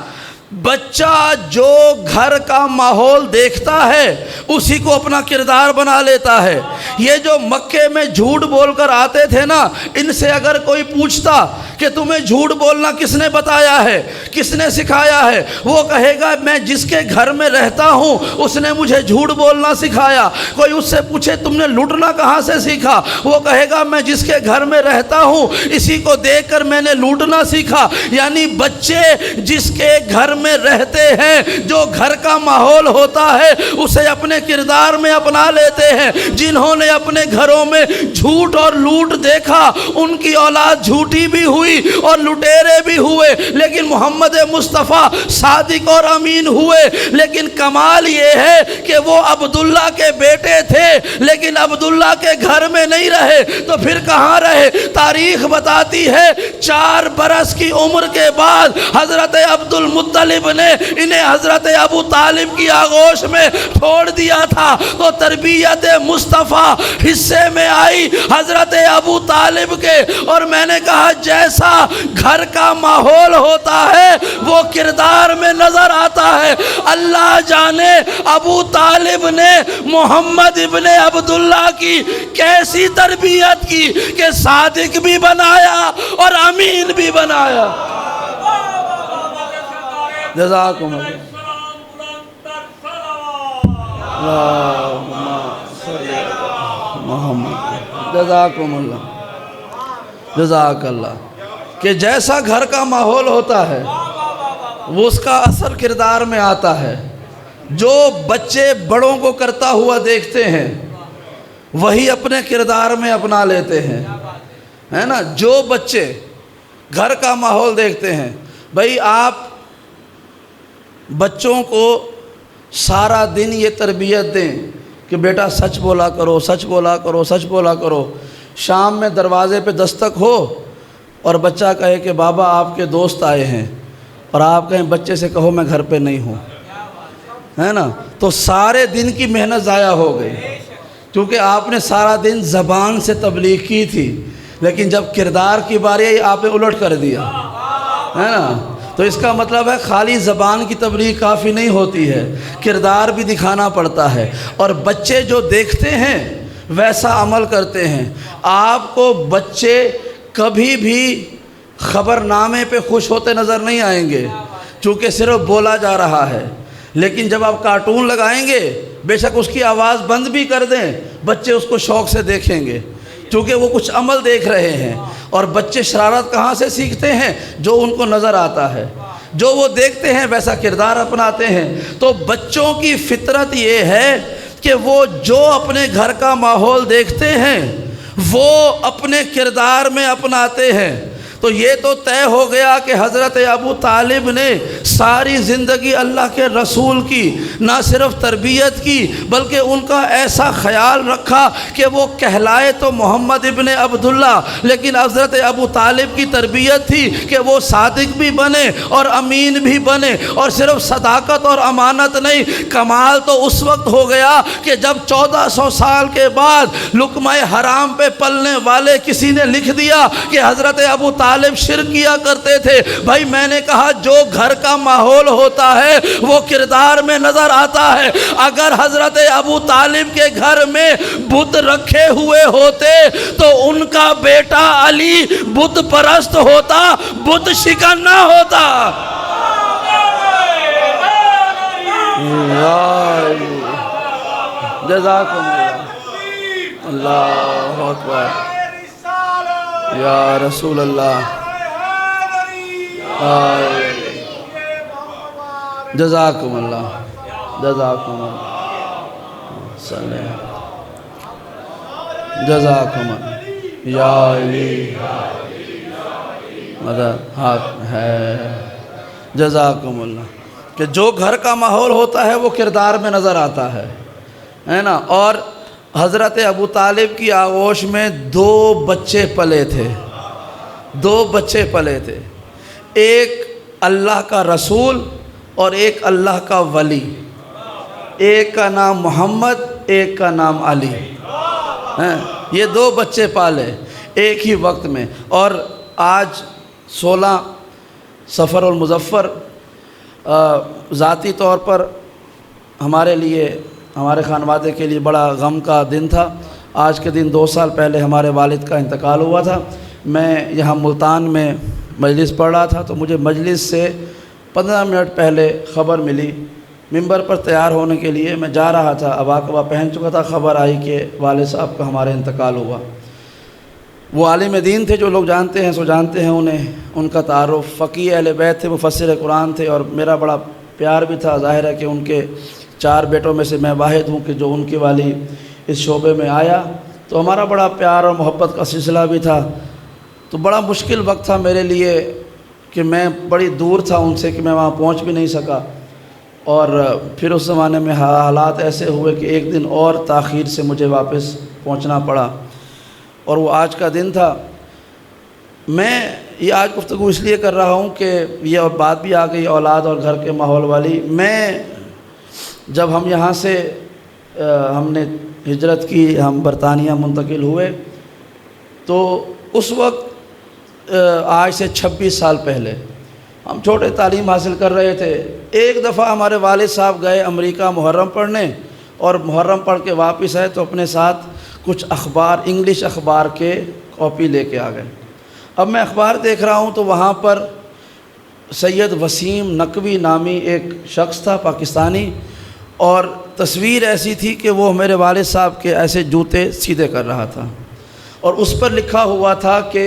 بچہ جو گھر کا ماحول دیکھتا ہے اسی کو اپنا کردار بنا لیتا ہے۔ یہ جو مکے میں جھوٹ بول کر آتے تھے نا، ان سے اگر کوئی پوچھتا کہ تمہیں جھوٹ بولنا کس نے بتایا ہے، کس نے سکھایا ہے، وہ کہے گا میں جس کے گھر میں رہتا ہوں اس نے مجھے جھوٹ بولنا سکھایا۔ کوئی اس سے پوچھے تم نے لوٹنا کہاں سے سیکھا، وہ کہے گا میں جس کے گھر میں رہتا ہوں اسی کو دیکھ کر میں نے لوٹنا سیکھا۔ یعنی بچے جس کے گھر میں رہتے ہیں، جو گھر کا ماحول ہوتا ہے اسے اپنے کردار میں اپنا لیتے ہیں۔ جنہوں نے اپنے گھروں میں جھوٹ اور لوٹ دیکھا ان کی اولاد جھوٹی بھی ہوئی اور لٹیرے بھی ہوئے، لیکن محمد مصطفیٰ صادق اور امین ہوئے۔ لیکن کمال یہ ہے کہ وہ عبداللہ کے بیٹے تھے لیکن عبداللہ کے گھر میں نہیں رہے، تو پھر کہاں رہے؟ تاریخ بتاتی ہے 4 برس کی عمر کے بعد حضرت عبد المطلب نے انہیں حضرت ابو طالب کی آغوش میں چھوڑ دیا تھا۔ تو تربیت مصطفیٰ حصے میں آئی حضرت ابو طالب کے، اور میں نے کہا جیسا گھر کا ماحول ہوتا ہے وہ کردار میں نظر آتا ہے۔ اللہ جانے ابو طالب نے محمد ابن عبداللہ کی کیسی تربیت کی کہ صادق بھی بنایا اور امین بھی بنایا۔ جزاکم اللہ محمد، جزاکم اللہ، جزاک اللہ، کہ جیسا گھر کا ماحول ہوتا ہے وہ اس کا اثر کردار میں آتا ہے۔ جو بچے بڑوں کو کرتا ہوا دیکھتے ہیں وہی اپنے کردار میں اپنا لیتے ہیں، ہے نا۔ جو بچے گھر کا ماحول دیکھتے ہیں، بھائی آپ بچوں کو سارا دن یہ تربیت دیں کہ بیٹا سچ بولا کرو، سچ بولا کرو، سچ بولا کرو۔ شام میں دروازے پہ دستک ہو اور بچہ کہے کہ بابا آپ کے دوست آئے ہیں، اور آپ کہیں بچے سے کہو میں گھر پہ نہیں ہوں، ہے نا، تو سارے دن کی محنت ضائع ہو گئی، کیونکہ آپ نے سارا دن زبان سے تبلیغ کی تھی، لیکن جب کردار کی باری آئی آپ نے الٹ کر دیا، ہے نا۔ تو اس کا مطلب ہے خالی زبان کی تبلیغ کافی نہیں ہوتی ہے، کردار بھی دکھانا پڑتا ہے، اور بچے جو دیکھتے ہیں ویسا عمل کرتے ہیں۔ آپ کو بچے کبھی بھی خبر نامے پہ خوش ہوتے نظر نہیں آئیں گے، چونکہ صرف بولا جا رہا ہے، لیکن جب آپ کارٹون لگائیں گے بے شک اس کی آواز بند بھی کر دیں بچے اس کو شوق سے دیکھیں گے، کیونکہ وہ کچھ عمل دیکھ رہے ہیں۔ اور بچے شرارت کہاں سے سیکھتے ہیں؟ جو ان کو نظر آتا ہے، جو وہ دیکھتے ہیں ویسا کردار اپناتے ہیں۔ تو بچوں کی فطرت یہ ہے کہ وہ جو اپنے گھر کا ماحول دیکھتے ہیں وہ اپنے کردار میں اپناتے ہیں۔ تو یہ تو طے ہو گیا کہ حضرت ابو طالب نے ساری زندگی اللہ کے رسول کی نہ صرف تربیت کی بلکہ ان کا ایسا خیال رکھا کہ وہ کہلائے تو محمد ابن عبداللہ، لیکن حضرت ابو طالب کی تربیت تھی کہ وہ صادق بھی بنے اور امین بھی بنے، اور صرف صداقت اور امانت نہیں، کمال تو اس وقت ہو گیا کہ جب 1400 سال کے بعد لقمہ حرام پہ پلنے والے کسی نے لکھ دیا کہ حضرت ابو طالب شرک کیا کرتے تھے۔ بھائی میں نے کہا جو گھر کا ماحول ہوتا ہے وہ کردار میں نظر آتا ہے۔ اگر حضرت ابو طالب کے گھر میں بت رکھے ہوئے ہوتے تو ان کا بیٹا علی بت پرست ہوتا، بت شکن نہ ہوتا۔ جزاکم اللہ اکبر یا رسول اللہ، جزاکم اللہ، جزاکم اللہ، جزاکم اللہ یا علی مدد حق ہے۔ جزاکم اللہ کہ جو گھر کا ماحول ہوتا ہے وہ کردار میں نظر آتا ہے نا۔ اور حضرت ابو طالب کی آغوش میں 2 بچے پلے تھے، 2 بچے پلے تھے، ایک اللہ کا رسول اور ایک اللہ کا ولی، ایک کا نام محمد، ایک کا نام علی، یہ 2 بچے پالے ایک ہی وقت میں۔ اور آج 16 صفر المظفر ذاتی طور پر ہمارے لیے، ہمارے خانوادے کے لیے بڑا غم کا دن تھا۔ آج کے دن 2 سال پہلے ہمارے والد کا انتقال ہوا تھا۔ میں یہاں ملتان میں مجلس پڑھ رہا تھا تو مجھے مجلس سے 15 منٹ پہلے خبر ملی، ممبر پر تیار ہونے کے لیے میں جا رہا تھا، ابا پہن چکا تھا، خبر آئی کہ والد صاحب کا ہمارے انتقال ہوا۔ وہ عالم دین تھے، جو لوگ جانتے ہیں سو جانتے ہیں انہیں، ان کا تعارف فقیہ اہل بیت تھے، مفسر قرآن تھے، اور میرا بڑا پیار بھی تھا۔ ظاہر ہے کہ ان کے 4 بیٹوں میں سے میں واحد ہوں کہ جو ان کی والی اس شعبے میں آیا، تو ہمارا بڑا پیار اور محبت کا سلسلہ بھی تھا۔ تو بڑا مشکل وقت تھا میرے لیے کہ میں بڑی دور تھا ان سے کہ میں وہاں پہنچ بھی نہیں سکا، اور پھر اس زمانے میں حالات ایسے ہوئے کہ ایک دن اور تاخیر سے مجھے واپس پہنچنا پڑا، اور وہ آج کا دن تھا۔ میں یہ آج گفتگو اس لیے کر رہا ہوں کہ یہ بات بھی آ گئی اولاد اور گھر کے ماحول والی۔ میں جب ہم یہاں سے ہم نے ہجرت کی، ہم برطانیہ منتقل ہوئے، تو اس وقت آج سے 26 سال پہلے ہم چھوٹے تعلیم حاصل کر رہے تھے۔ ایک دفعہ ہمارے والد صاحب گئے امریکہ محرم پڑھنے، اور محرم پڑھ کے واپس آئے تو اپنے ساتھ کچھ اخبار، انگلش اخبار کے کاپی لے کے آ گئے۔ اب میں اخبار دیکھ رہا ہوں تو وہاں پر سید وسیم نقوی نامی ایک شخص تھا، پاکستانی، اور تصویر ایسی تھی کہ وہ میرے والد صاحب کے ایسے جوتے سیدھے کر رہا تھا، اور اس پر لکھا ہوا تھا کہ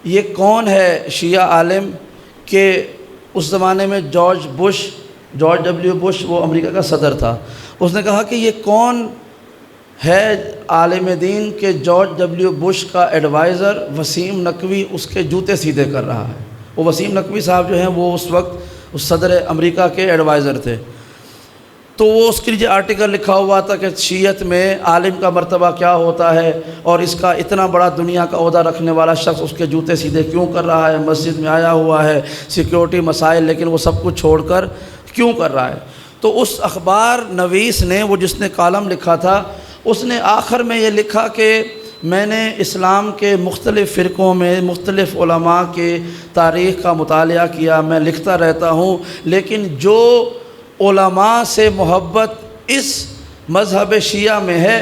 یہ کون ہے شیعہ عالم، کہ اس زمانے میں جارج ڈبلیو بش وہ امریکہ کا صدر تھا۔ اس نے کہا کہ یہ کون ہے عالم دین کہ جارج ڈبلیو بش کا ایڈوائزر وسیم نقوی اس کے جوتے سیدھے کر رہا ہے۔ وہ وسیم نقوی صاحب جو ہیں وہ اس وقت اس صدر امریکہ کے ایڈوائزر تھے۔ تو وہ اس کے لیے آرٹیکل لکھا ہوا تھا کہ شیعت میں عالم کا مرتبہ کیا ہوتا ہے، اور اس کا اتنا بڑا دنیا کا عہدہ رکھنے والا شخص اس کے جوتے سیدھے کیوں کر رہا ہے، مسجد میں آیا ہوا ہے، سیکیورٹی مسائل، لیکن وہ سب کچھ چھوڑ کر کیوں کر رہا ہے۔ تو اس اخبار نویس نے، وہ جس نے کالم لکھا تھا، اس نے آخر میں یہ لکھا کہ میں نے اسلام کے مختلف فرقوں میں مختلف علماء کے تاریخ کا مطالعہ کیا، میں لکھتا رہتا ہوں، لیکن جو علماء سے محبت اس مذہب شیعہ میں ہے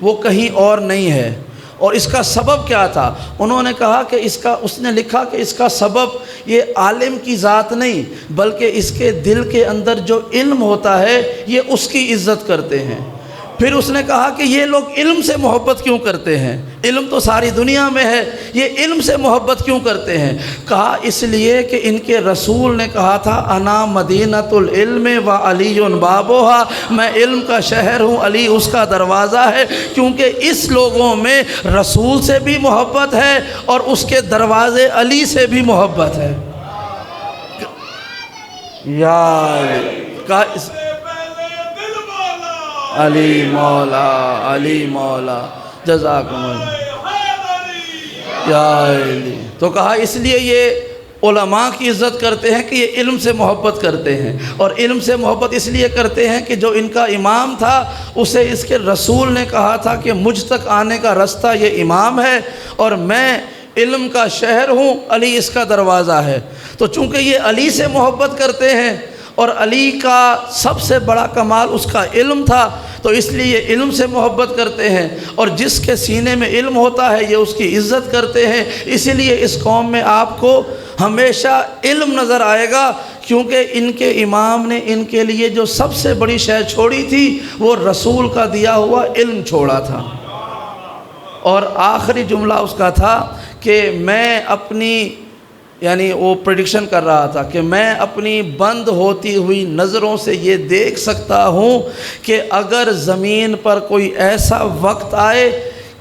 وہ کہیں اور نہیں ہے۔ اور اس کا سبب کیا تھا؟ انہوں نے کہا کہ اس نے لکھا کہ اس کا سبب یہ عالم کی ذات نہیں، بلکہ اس کے دل کے اندر جو علم ہوتا ہے یہ اس کی عزت کرتے ہیں۔ پھر اس نے کہا کہ یہ لوگ علم سے محبت کیوں کرتے ہیں؟ علم تو ساری دنیا میں ہے، یہ علم سے محبت کیوں کرتے ہیں؟ کہا اس لیے کہ ان کے رسول نے کہا تھا انا مدینۃ العلم و علی بابوہا، میں علم کا شہر ہوں، علی اس کا دروازہ ہے، کیونکہ اس لوگوں میں رسول سے بھی محبت ہے اور اس کے دروازے علی سے بھی محبت ہے۔ یا کہا علی مولا، علی مولا، جزاکم اللہ یا علی۔ تو کہا اس لیے یہ علماء کی عزت کرتے ہیں کہ یہ علم سے محبت کرتے ہیں، اور علم سے محبت اس لیے کرتے ہیں کہ جو ان کا امام تھا اسے اس کے رسول نے کہا تھا کہ مجھ تک آنے کا رستہ یہ امام ہے اور میں علم کا شہر ہوں، علی اس کا دروازہ ہے۔ تو چونکہ یہ علی سے محبت کرتے ہیں اور علی کا سب سے بڑا کمال اس کا علم تھا، تو اس لیے یہ علم سے محبت کرتے ہیں، اور جس کے سینے میں علم ہوتا ہے یہ اس کی عزت کرتے ہیں۔ اسی لیے اس قوم میں آپ کو ہمیشہ علم نظر آئے گا، کیونکہ ان کے امام نے ان کے لیے جو سب سے بڑی شے چھوڑی تھی وہ رسول کا دیا ہوا علم چھوڑا تھا۔ اور آخری جملہ اس کا تھا کہ میں اپنی، یعنی وہ پریڈکشن کر رہا تھا کہ میں اپنی بند ہوتی ہوئی نظروں سے یہ دیکھ سکتا ہوں کہ اگر زمین پر کوئی ایسا وقت آئے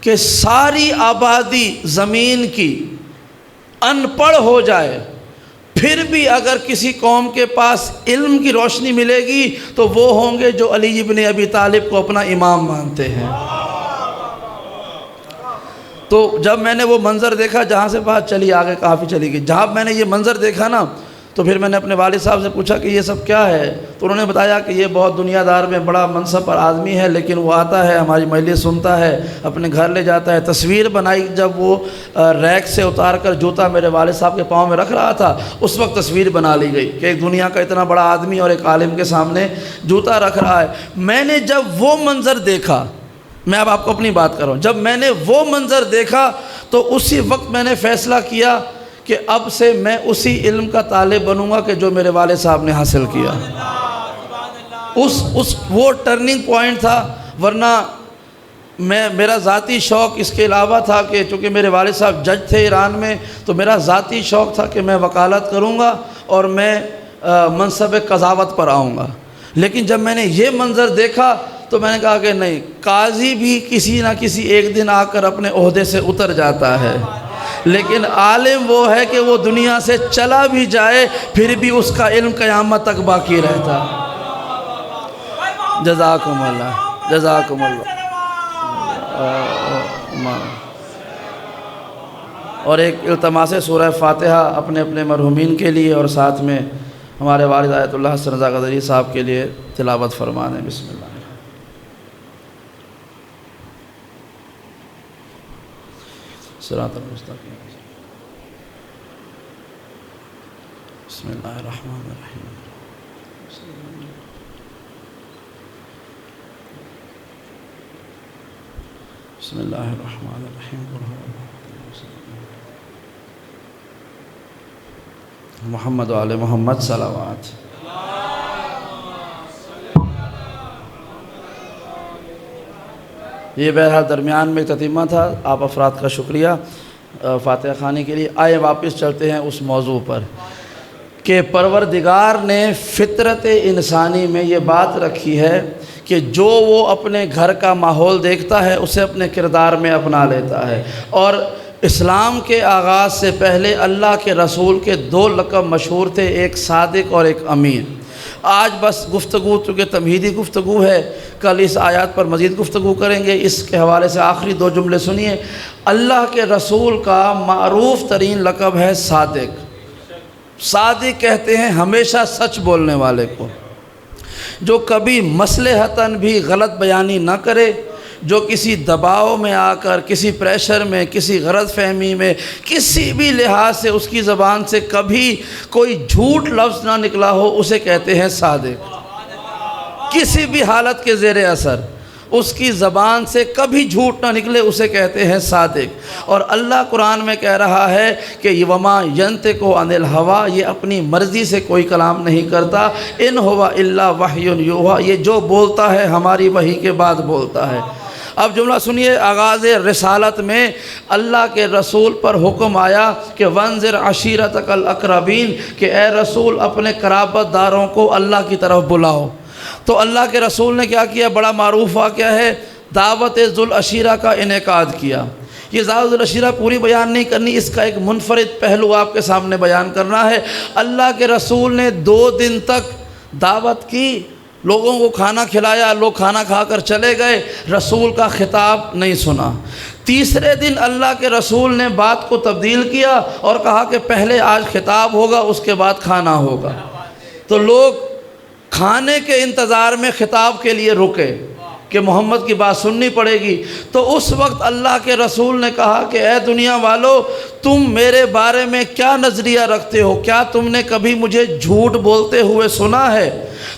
کہ ساری آبادی زمین کی ان پڑھ ہو جائے، پھر بھی اگر کسی قوم کے پاس علم کی روشنی ملے گی تو وہ ہوں گے جو علی ابن ابی طالب کو اپنا امام مانتے ہیں۔ تو جب میں نے وہ منظر دیکھا، جہاں سے بات چلی آگے کافی چلی گئی، جہاں میں نے یہ منظر دیکھا نا تو پھر میں نے اپنے والد صاحب سے پوچھا کہ یہ سب کیا ہے؟ تو انہوں نے بتایا کہ یہ بہت دنیا دار میں بڑا منصب پر آدمی ہے، لیکن وہ آتا ہے ہماری مجلس سنتا ہے، اپنے گھر لے جاتا ہے۔ تصویر بنائی جب وہ ریک سے اتار کر جوتا میرے والد صاحب کے پاؤں میں رکھ رہا تھا، اس وقت تصویر بنا لی گئی کہ ایک دنیا کا اتنا بڑا آدمی اور ایک عالم کے سامنے جوتا رکھ رہا ہے۔ میں نے جب وہ منظر دیکھا، میں اب آپ کو اپنی بات کر رہا ہوں، جب میں نے وہ منظر دیکھا تو اسی وقت میں نے فیصلہ کیا کہ اب سے میں اسی علم کا طالب بنوں گا کہ جو میرے والد صاحب نے حاصل کیا۔ وہ ٹرننگ پوائنٹ تھا، ورنہ میرا ذاتی شوق اس کے علاوہ تھا کہ چونکہ میرے والد صاحب جج تھے ایران میں، تو میرا ذاتی شوق تھا کہ میں وکالت کروں گا اور میں منصب قضاوت پر آؤں گا۔ لیکن جب میں نے یہ منظر دیکھا تو میں نے کہا کہ نہیں، قاضی بھی کسی نہ کسی ایک دن آ کر اپنے عہدے سے اتر جاتا ہے، لیکن عالم وہ ہے کہ وہ دنیا سے چلا بھی جائے پھر بھی اس کا علم قیامت تک باقی رہتا۔ جزاکم اللہ، جزاکم اللہ۔ اور ایک التماس سورہ فاتحہ اپنے اپنے مرحومین کے لیے اور ساتھ میں ہمارے والد آیت اللہ حسن رضا قدری صاحب کے لیے تلاوت فرمانے۔ بسم اللہ۔ صراط المستقیم۔ بسم اللہ الرحمن الرحیم۔ بسم اللہ الرحمن الرحیم۔ محمد و آل محمد صلوات۔ یہ بہرحال درمیان میں ایک تتیمہ تھا، آپ افراد کا شکریہ فاتحہ خوانی کے لیے۔ آئے واپس چلتے ہیں اس موضوع پر کہ پروردگار نے فطرت انسانی میں یہ بات رکھی ہے کہ جو وہ اپنے گھر کا ماحول دیکھتا ہے اسے اپنے کردار میں اپنا لیتا ہے۔ اور اسلام کے آغاز سے پہلے اللہ کے رسول کے 2 لقب مشہور تھے، ایک صادق اور ایک امین۔ آج بس گفتگو چونکہ تمہیدی گفتگو ہے، کل اس آیات پر مزید گفتگو کریں گے۔ اس کے حوالے سے آخری 2 جملے سنیے۔ اللہ کے رسول کا معروف ترین لقب ہے صادق۔ صادق کہتے ہیں ہمیشہ سچ بولنے والے کو، جو کبھی مصلحتاً بھی غلط بیانی نہ کرے، جو کسی دباؤ میں آ کر، کسی پریشر میں، کسی غلط فہمی میں، کسی بھی لحاظ سے اس کی زبان سے کبھی کوئی جھوٹ لفظ نہ نکلا ہو، اسے کہتے ہیں صادق، کسی بھی حالت کے زیر اثر۔ اس کی زبان سے کبھی جھوٹ نہ نکلے اسے کہتے ہیں صادق۔ اور اللہ قرآن میں کہہ رہا ہے کہ وما ینطق عن الہویٰ، یہ اپنی مرضی سے کوئی کلام نہیں کرتا، ان ہوا الا وحی یوحیٰ، یہ جو بولتا ہے ہماری وحی کے بعد بولتا ہے۔ اب جملہ سنیے، آغاز رسالت میں اللہ کے رسول پر حکم آیا کہ وانذر عشیرتک الاقربین، کہ اے رسول اپنے قرابت داروں کو اللہ کی طرف بلاؤ۔ تو اللہ کے رسول نے کیا کیا؟ بڑا معروف واقعہ ہے، دعوت ذو العشیرہ کا انعقاد کیا۔ یہ دعوت ذو العشیرہ پوری بیان نہیں کرنی، اس کا ایک منفرد پہلو آپ کے سامنے بیان کرنا ہے۔ اللہ کے رسول نے 2 دن تک دعوت کی، لوگوں کو کھانا کھلایا، لوگ کھانا کھا کر چلے گئے، رسول کا خطاب نہیں سنا۔ تیسرے دن اللہ کے رسول نے بات کو تبدیل کیا اور کہا کہ پہلے آج خطاب ہوگا، اس کے بعد کھانا ہوگا۔ تو لوگ کھانے کے انتظار میں خطاب کے لیے رکے کہ محمد کی بات سننی پڑے گی۔ تو اس وقت اللہ کے رسول نے کہا کہ اے دنیا والو، تم میرے بارے میں کیا نظریہ رکھتے ہو؟ کیا تم نے کبھی مجھے جھوٹ بولتے ہوئے سنا ہے؟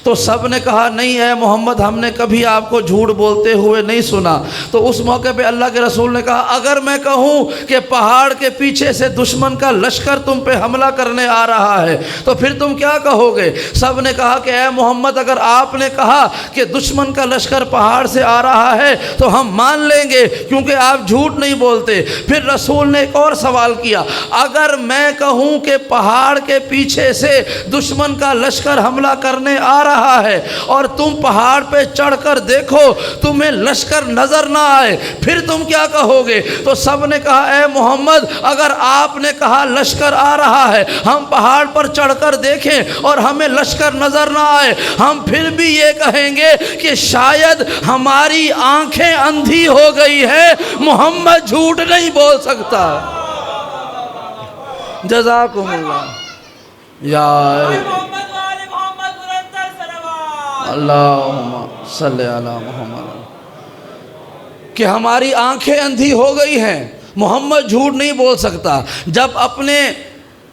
تو سب نے کہا نہیں اے محمد، ہم نے کبھی آپ کو جھوٹ بولتے ہوئے نہیں سنا۔ تو اس موقع پہ اللہ کے رسول نے کہا اگر میں کہوں کہ پہاڑ کے پیچھے سے دشمن کا لشکر تم پہ حملہ کرنے آ رہا ہے تو پھر تم کیا کہو گے؟ سب نے کہا کہ اے محمد، اگر آپ نے کہا کہ دشمن کا لشکر پہاڑ سے آ رہا ہے تو ہم مان لیں گے، کیونکہ آپ جھوٹ نہیں بولتے۔ پھر رسول نے ایک اور سوال کیا، اگر میں کہوں کہ پہاڑ کے پیچھے سے دشمن کا لشکر حملہ کرنے آ رہا ہے اور تم پہاڑ پہ چڑھ کر دیکھو تمہیں لشکر نظر نہ آئے، پھر تم کیا کہو گے؟ تو سب نے کہا اے محمد، اگر آپ نے کہا لشکر آ رہا ہے، ہم پہاڑ پر چڑھ کر دیکھیں اور ہمیں لشکر نظر نہ آئے، ہم پھر بھی یہ کہیں گے کہ شاید ہماری آنکھیں اندھی ہو گئی ہے، محمد جھوٹ نہیں بول سکتا۔ جزاکم اللہ یا اللہم صلی علی محمد، کہ ہماری آنکھیں اندھی ہو گئی ہیں، محمد جھوٹ نہیں بول سکتا۔ جب اپنے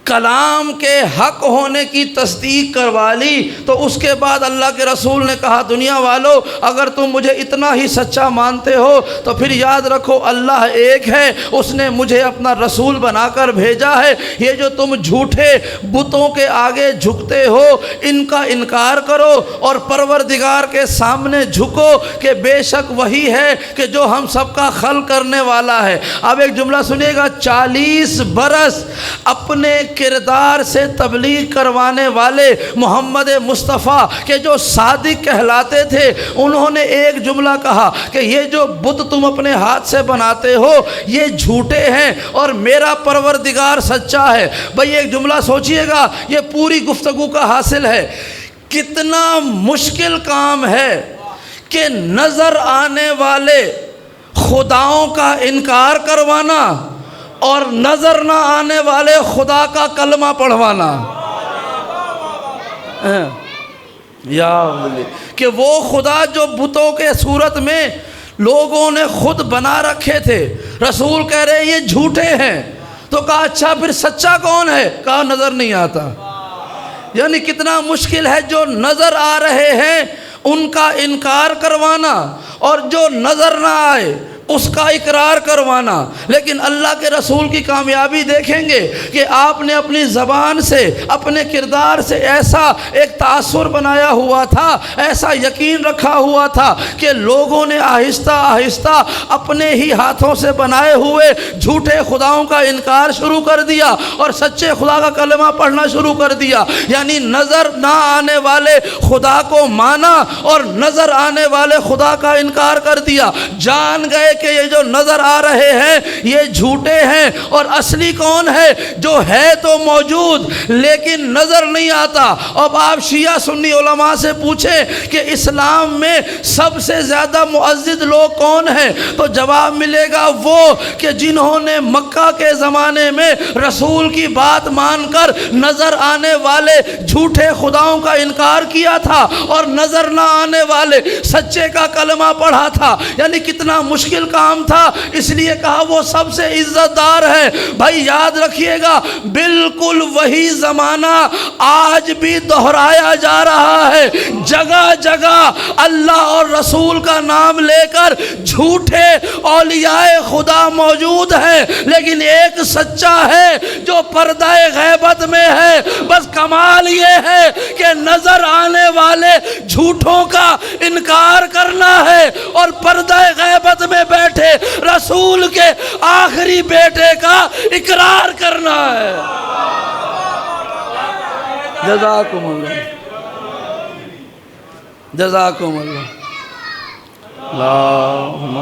کلام کے حق ہونے کی تصدیق کروا لی تو اس کے بعد اللہ کے رسول نے کہا دنیا والو، اگر تم مجھے اتنا ہی سچا مانتے ہو تو پھر یاد رکھو اللہ ایک ہے، اس نے مجھے اپنا رسول بنا کر بھیجا ہے۔ یہ جو تم جھوٹے بتوں کے آگے جھکتے ہو ان کا انکار کرو اور پروردگار کے سامنے جھکو کہ بے شک وہی ہے کہ جو ہم سب کا خلق کرنے والا ہے۔ اب ایک جملہ سنیے گا، 40 برس اپنے کردار سے تبلیغ کروانے والے محمد مصطفیٰ کے جو صادق کہلاتے تھے، انہوں نے ایک جملہ کہا کہ یہ جو بت تم اپنے ہاتھ سے بناتے ہو یہ جھوٹے ہیں اور میرا پروردگار سچا ہے۔ بھئی ایک جملہ سوچئے گا، یہ پوری گفتگو کا حاصل ہے، کتنا مشکل کام ہے کہ نظر آنے والے خداؤں کا انکار کروانا اور نظر نہ آنے والے خدا کا کلمہ پڑھوانا۔ یا کہ وہ خدا جو بتوں کے صورت میں لوگوں نے خود بنا رکھے تھے، رسول کہہ رہے یہ جھوٹے ہیں۔ تو کہا اچھا پھر سچا کون ہے؟ کہا نظر نہیں آتا۔ یعنی کتنا مشکل ہے، جو نظر آ رہے ہیں ان کا انکار کروانا اور جو نظر نہ آئے اس کا اقرار کروانا۔ لیکن اللہ کے رسول کی کامیابی دیکھیں گے کہ آپ نے اپنی زبان سے، اپنے کردار سے ایسا ایک تاثر بنایا ہوا تھا، ایسا یقین رکھا ہوا تھا کہ لوگوں نے آہستہ آہستہ اپنے ہی ہاتھوں سے بنائے ہوئے جھوٹے خداؤں کا انکار شروع کر دیا اور سچے خدا کا کلمہ پڑھنا شروع کر دیا۔ یعنی نظر نہ آنے والے خدا کو مانا اور نظر آنے والے خدا کا انکار کر دیا۔ جان گئے کہ یہ جو نظر آ رہے ہیں یہ جھوٹے ہیں اور اصلی کون ہے؟ جو ہے تو موجود لیکن نظر نہیں آتا۔ اب آپ شیعہ سنی علماء سے پوچھیں کہ اسلام میں سب سے زیادہ معزز لوگ کون ہیں تو جواب ملے گا وہ کہ جنہوں نے مکہ کے زمانے میں رسول کی بات مان کر نظر آنے والے جھوٹے خداؤں کا انکار کیا تھا اور نظر نہ آنے والے سچے کا کلمہ پڑھا تھا۔ یعنی کتنا مشکل کام تھا، اس لیے کہا وہ سب سے عزت دار ہے۔ بھائی یاد رکھیے گا، بالکل وہی زمانہ آج بھی دہرایا جا رہا ہے۔ جگہ جگہ اللہ اور رسول کا نام لے کر جھوٹے اولیاء خدا موجود ہیں، لیکن ایک سچا ہے جو پردہ غیبت میں ہے۔ بس کمال یہ ہے کہ نظر آنے والے جھوٹوں کا انکار کرنا ہے اور پردہ غیبت میں بیٹھے رسول کے آخری بیٹے کا اقرار کرنا ہے۔ جزاکم اللہ، جزاکم اللہ۔ اللہم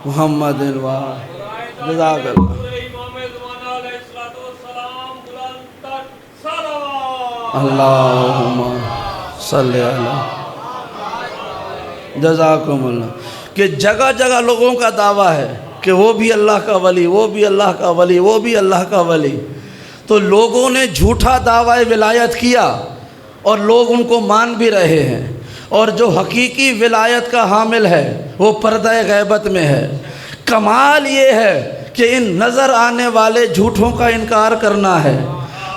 محمد جزاک اللہ۔ اللہم صلی اللہ، جزاکم اللہ۔ کہ جگہ جگہ لوگوں کا دعویٰ ہے کہ وہ بھی اللہ کا ولی، وہ بھی اللہ کا ولی، وہ بھی اللہ کا ولی۔ تو لوگوں نے جھوٹا دعویٰ ولایت کیا اور لوگ ان کو مان بھی رہے ہیں، اور جو حقیقی ولایت کا حامل ہے وہ پردہ غیبت میں ہے۔ کمال یہ ہے کہ ان نظر آنے والے جھوٹوں کا انکار کرنا ہے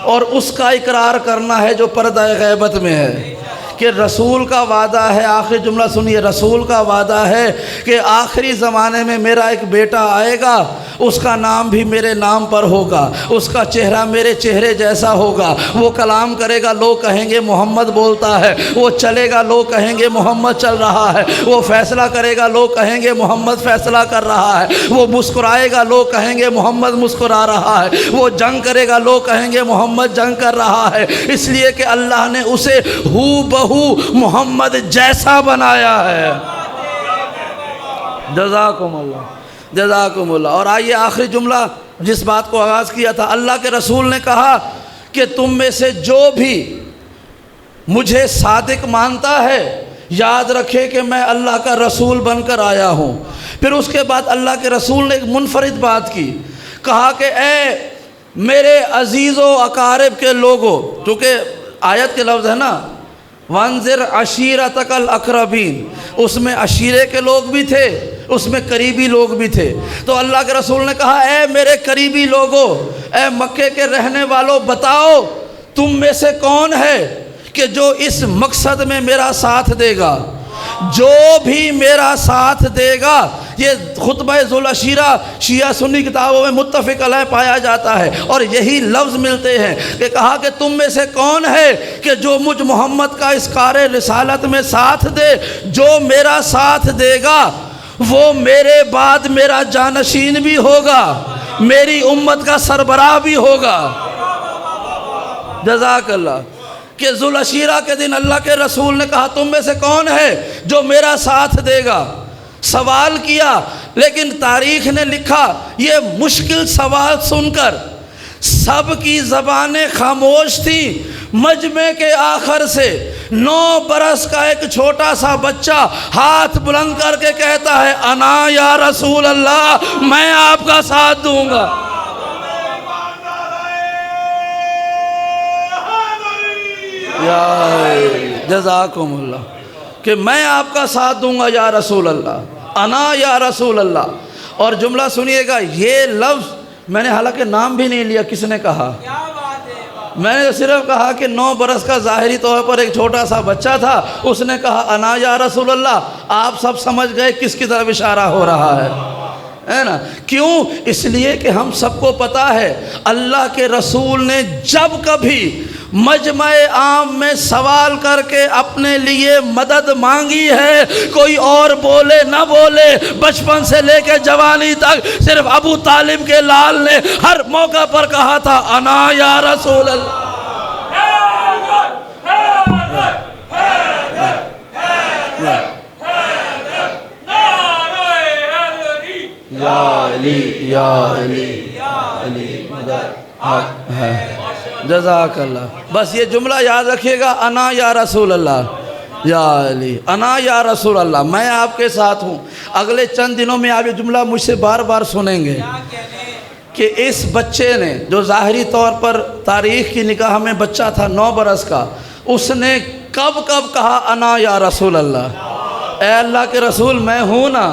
اور اس کا اقرار کرنا ہے جو پردہ غیبت میں ہے۔ کہ رسول کا وعدہ ہے، آخری جملہ سنیے، رسول کا وعدہ ہے کہ آخری زمانے میں میرا ایک بیٹا آئے گا، اس کا نام بھی میرے نام پر ہوگا، اس کا چہرہ میرے چہرے جیسا ہوگا، وہ کلام کرے گا لوگ کہیں گے محمد بولتا ہے، وہ چلے گا لوگ کہیں گے محمد چل رہا ہے، وہ فیصلہ کرے گا لوگ کہیں گے محمد فیصلہ کر رہا ہے، وہ مسکرائے گا لوگ کہیں گے محمد مسکرا رہا ہے، وہ جنگ کرے گا لوگ کہیں گے محمد جنگ کر رہا ہے، اس لیے کہ اللہ نے اسے ہو بہو محمد جیسا بنایا ہے۔ جزاکم اللہ، جزاکم اللہ۔ اور آئیے آخری جملہ جس بات کو آغاز کیا تھا، اللہ کے رسول نے کہا کہ تم میں سے جو بھی مجھے صادق مانتا ہے یاد رکھے کہ میں اللہ کا رسول بن کر آیا ہوں۔ پھر اس کے بعد اللہ کے رسول نے ایک منفرد بات کی، کہا کہ اے میرے عزیز و اقارب کے لوگوں، چونکہ آیت کے لفظ ہے نا وانذر عشیرتک الاقربین، اس میں عشیرے کے لوگ بھی تھے، اس میں قریبی لوگ بھی تھے۔ تو اللہ کے رسول نے کہا اے میرے قریبی لوگوں، اے مکے کے رہنے والوں، بتاؤ تم میں سے کون ہے کہ جو اس مقصد میں میرا ساتھ دے گا؟ جو بھی میرا ساتھ دے گا، یہ خطبہ ذوالعشیرہ شیعہ سنی کتابوں میں متفق علیہ پایا جاتا ہے، اور یہی لفظ ملتے ہیں کہ کہا کہ تم میں سے کون ہے کہ جو مجھ محمد کا اس کار رسالت میں ساتھ دے، جو میرا ساتھ دے گا وہ میرے بعد میرا جانشین بھی ہوگا، میری امت کا سربراہ بھی ہوگا۔ جزاک اللہ۔ کہ ذوالعشیرہ کے دن اللہ کے رسول نے کہا تم میں سے کون ہے جو میرا ساتھ دے گا؟ سوال کیا، لیکن تاریخ نے لکھا یہ مشکل سوال سن کر سب کی زبانیں خاموش تھیں۔ مجمع کے آخر سے 9 برس کا ایک چھوٹا سا بچہ ہاتھ بلند کر کے کہتا ہے انا یا رسول اللہ، میں آپ کا ساتھ دوں گا۔ جزاکم اللہ، کہ میں آپ کا ساتھ دوں گا یا رسول اللہ، انا یا رسول اللہ۔ اور جملہ سنیے گا، یہ لفظ میں نے حالانکہ نام بھی نہیں لیا، کس نے کہا؟ میں نے صرف کہا کہ 9 برس کا ظاہری طور پر ایک چھوٹا سا بچہ تھا، اس نے کہا انا یا رسول اللہ۔ آپ سب سمجھ گئے کس کی طرف اشارہ ہو رہا ہے نا؟ کیوں؟ اس لیے کہ ہم سب کو پتا ہے اللہ کے رسول نے جب کبھی مجمع عام میں سوال کر کے اپنے لیے مدد مانگی ہے، کوئی اور بولے نہ بولے، بچپن سے لے کے جوانی تک صرف ابو طالب کے لال نے ہر موقع پر کہا تھا انا یا رسول اللہ۔ یا علی یا علی یا علی مدد حق ہے۔ جزاک اللہ۔ بس یہ جملہ یاد رکھیے گا، انا یا رسول اللہ یا علی، انا یا رسول اللہ، میں آپ کے ساتھ ہوں۔ اگلے چند دنوں میں آپ یہ جملہ مجھ سے بار بار سنیں گے کہ اس بچے نے جو ظاہری طور پر تاریخ کی نگاہ میں بچہ تھا 9 برس کا، اس نے کب کب کہا انا یا رسول اللہ، اے اللہ کے رسول میں ہوں نا۔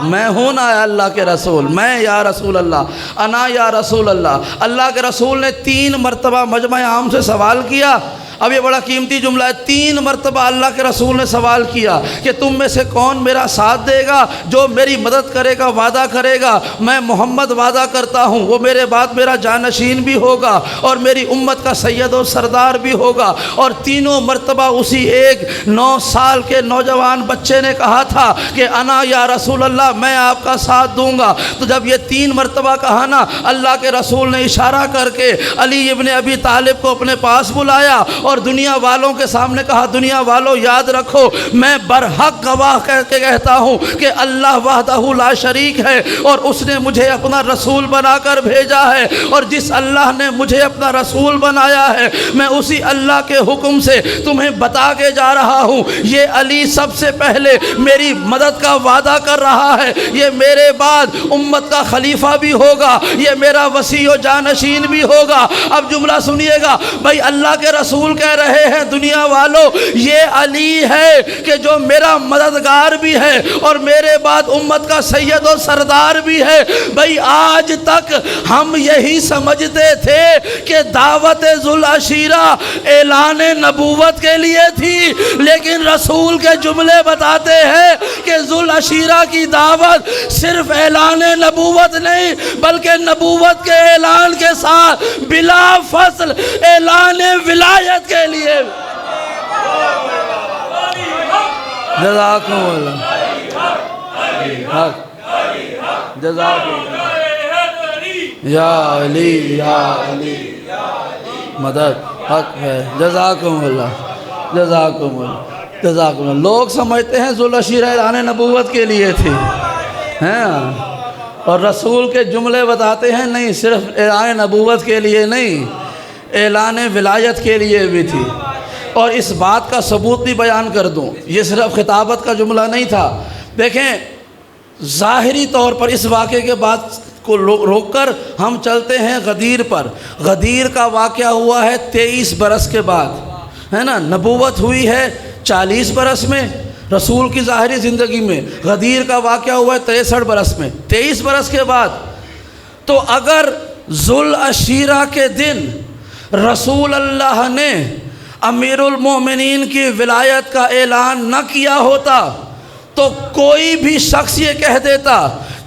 میں ہوں نا اللہ کے رسول، میں یا رسول اللہ، انا یا رسول اللہ۔ اللہ کے رسول نے 3 مرتبہ مجمع عام سے سوال کیا۔ اب یہ بڑا قیمتی جملہ ہے، 3 مرتبہ اللہ کے رسول نے سوال کیا کہ تم میں سے کون میرا ساتھ دے گا، جو میری مدد کرے گا، وعدہ کرے گا۔ میں محمد وعدہ کرتا ہوں وہ میرے بعد میرا جانشین بھی ہوگا اور میری امت کا سید و سردار بھی ہوگا۔ اور تینوں مرتبہ اسی ایک 9 سال کے نوجوان بچے نے کہا تھا کہ انا یا رسول اللہ، میں آپ کا ساتھ دوں گا۔ تو جب یہ 3 مرتبہ کہا نا، اللہ کے رسول نے اشارہ کر کے علی ابن ابی طالب کو اپنے پاس بلایا اور دنیا والوں کے سامنے کہا، دنیا والوں یاد رکھو، میں برحق گواہ کہہ کے کہتا ہوں کہ اللہ وحدہ لا شریک ہے اور اس نے مجھے اپنا رسول بنا کر بھیجا ہے، اور جس اللہ نے مجھے اپنا رسول بنایا ہے میں اسی اللہ کے حکم سے تمہیں بتا کے جا رہا ہوں، یہ علی سب سے پہلے میری مدد کا وعدہ کر رہا ہے، یہ میرے بعد امت کا خلیفہ بھی ہوگا، یہ میرا وصی و جانشین بھی ہوگا۔ اب جملہ سنیے گا بھائی، اللہ کے رسول کہہ رہے ہیں دنیا والوں یہ علی ہے کہ جو میرا مددگار بھی ہے اور میرے بعد امت کا سید و سردار بھی ہے۔ بھائی آج تک ہم یہی سمجھتے تھے کہ دعوت ذوالعشیرہ اعلان نبوت کے لیے تھی، لیکن رسول کے جملے بتاتے ہیں کہ ذوالعشیرہ کی دعوت صرف اعلان نبوت نہیں بلکہ نبوت کے اعلان کے ساتھ بلا فصل اعلان ولایت کے لیے۔ جزاکم اللہ، جزاکم اللہ، یا علی یا علی مدد حق ہے، جزاکم اللہ، جزاکم اللہ، جزاکم اللہ۔ لوگ سمجھتے ہیں ذوالعشیرہ اعلان نبوت کے لیے تھی، ہیں، اور رسول کے جملے بتاتے ہیں نہیں، صرف اعلان نبوت کے لیے نہیں، اعلان ولایت کے لیے بھی تھی۔ اور اس بات کا ثبوت بھی بیان کر دوں، یہ صرف خطابت کا جملہ نہیں تھا۔ دیکھیں ظاہری طور پر اس واقعے کے بعد کو روک کر ہم چلتے ہیں غدیر پر۔ غدیر کا واقعہ ہوا ہے 23 برس کے بعد، ہے نا، نبوت ہوئی ہے 40 برس میں رسول کی ظاہری زندگی میں، غدیر کا واقعہ ہوا ہے 63 برس میں، 23 برس کے بعد۔ تو اگر ذوالعشیرہ کے دن رسول اللہ نے امیر المومنین کی ولایت کا اعلان نہ کیا ہوتا تو کوئی بھی شخص یہ کہہ دیتا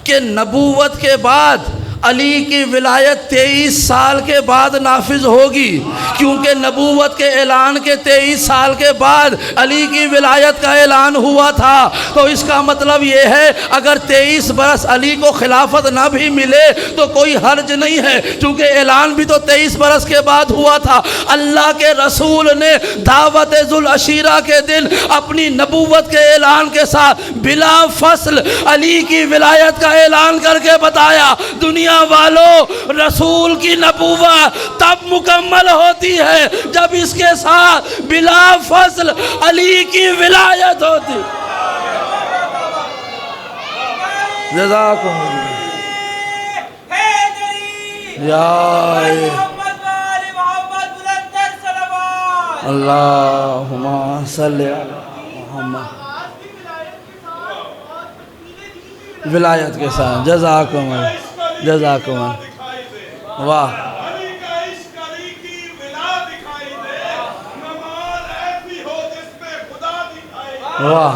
کہ نبوت کے بعد علی کی ولایت 23 سال کے بعد نافذ ہوگی، کیونکہ نبوت کے اعلان کے 23 سال کے بعد علی کی ولایت کا اعلان ہوا تھا۔ تو اس کا مطلب یہ ہے اگر 23 برس علی کو خلافت نہ بھی ملے تو کوئی حرج نہیں ہے، چونکہ اعلان بھی تو 23 برس کے بعد ہوا تھا۔ اللہ کے رسول نے دعوت ذوالعشیرہ کے دن اپنی نبوت کے اعلان کے ساتھ بلا فصل علی کی ولایت کا اعلان کر کے بتایا، دنیا والوں رسول کی نبوت تب مکمل ہوتی ہے جب اس کے ساتھ بلا فصل علی کی ولایت ہوتی۔ جزاکم یا اللہم صلی علی محمد، ولایت کے ساتھ۔ جزاکم اللہ، جزاکم اللہ، واہ، واہ،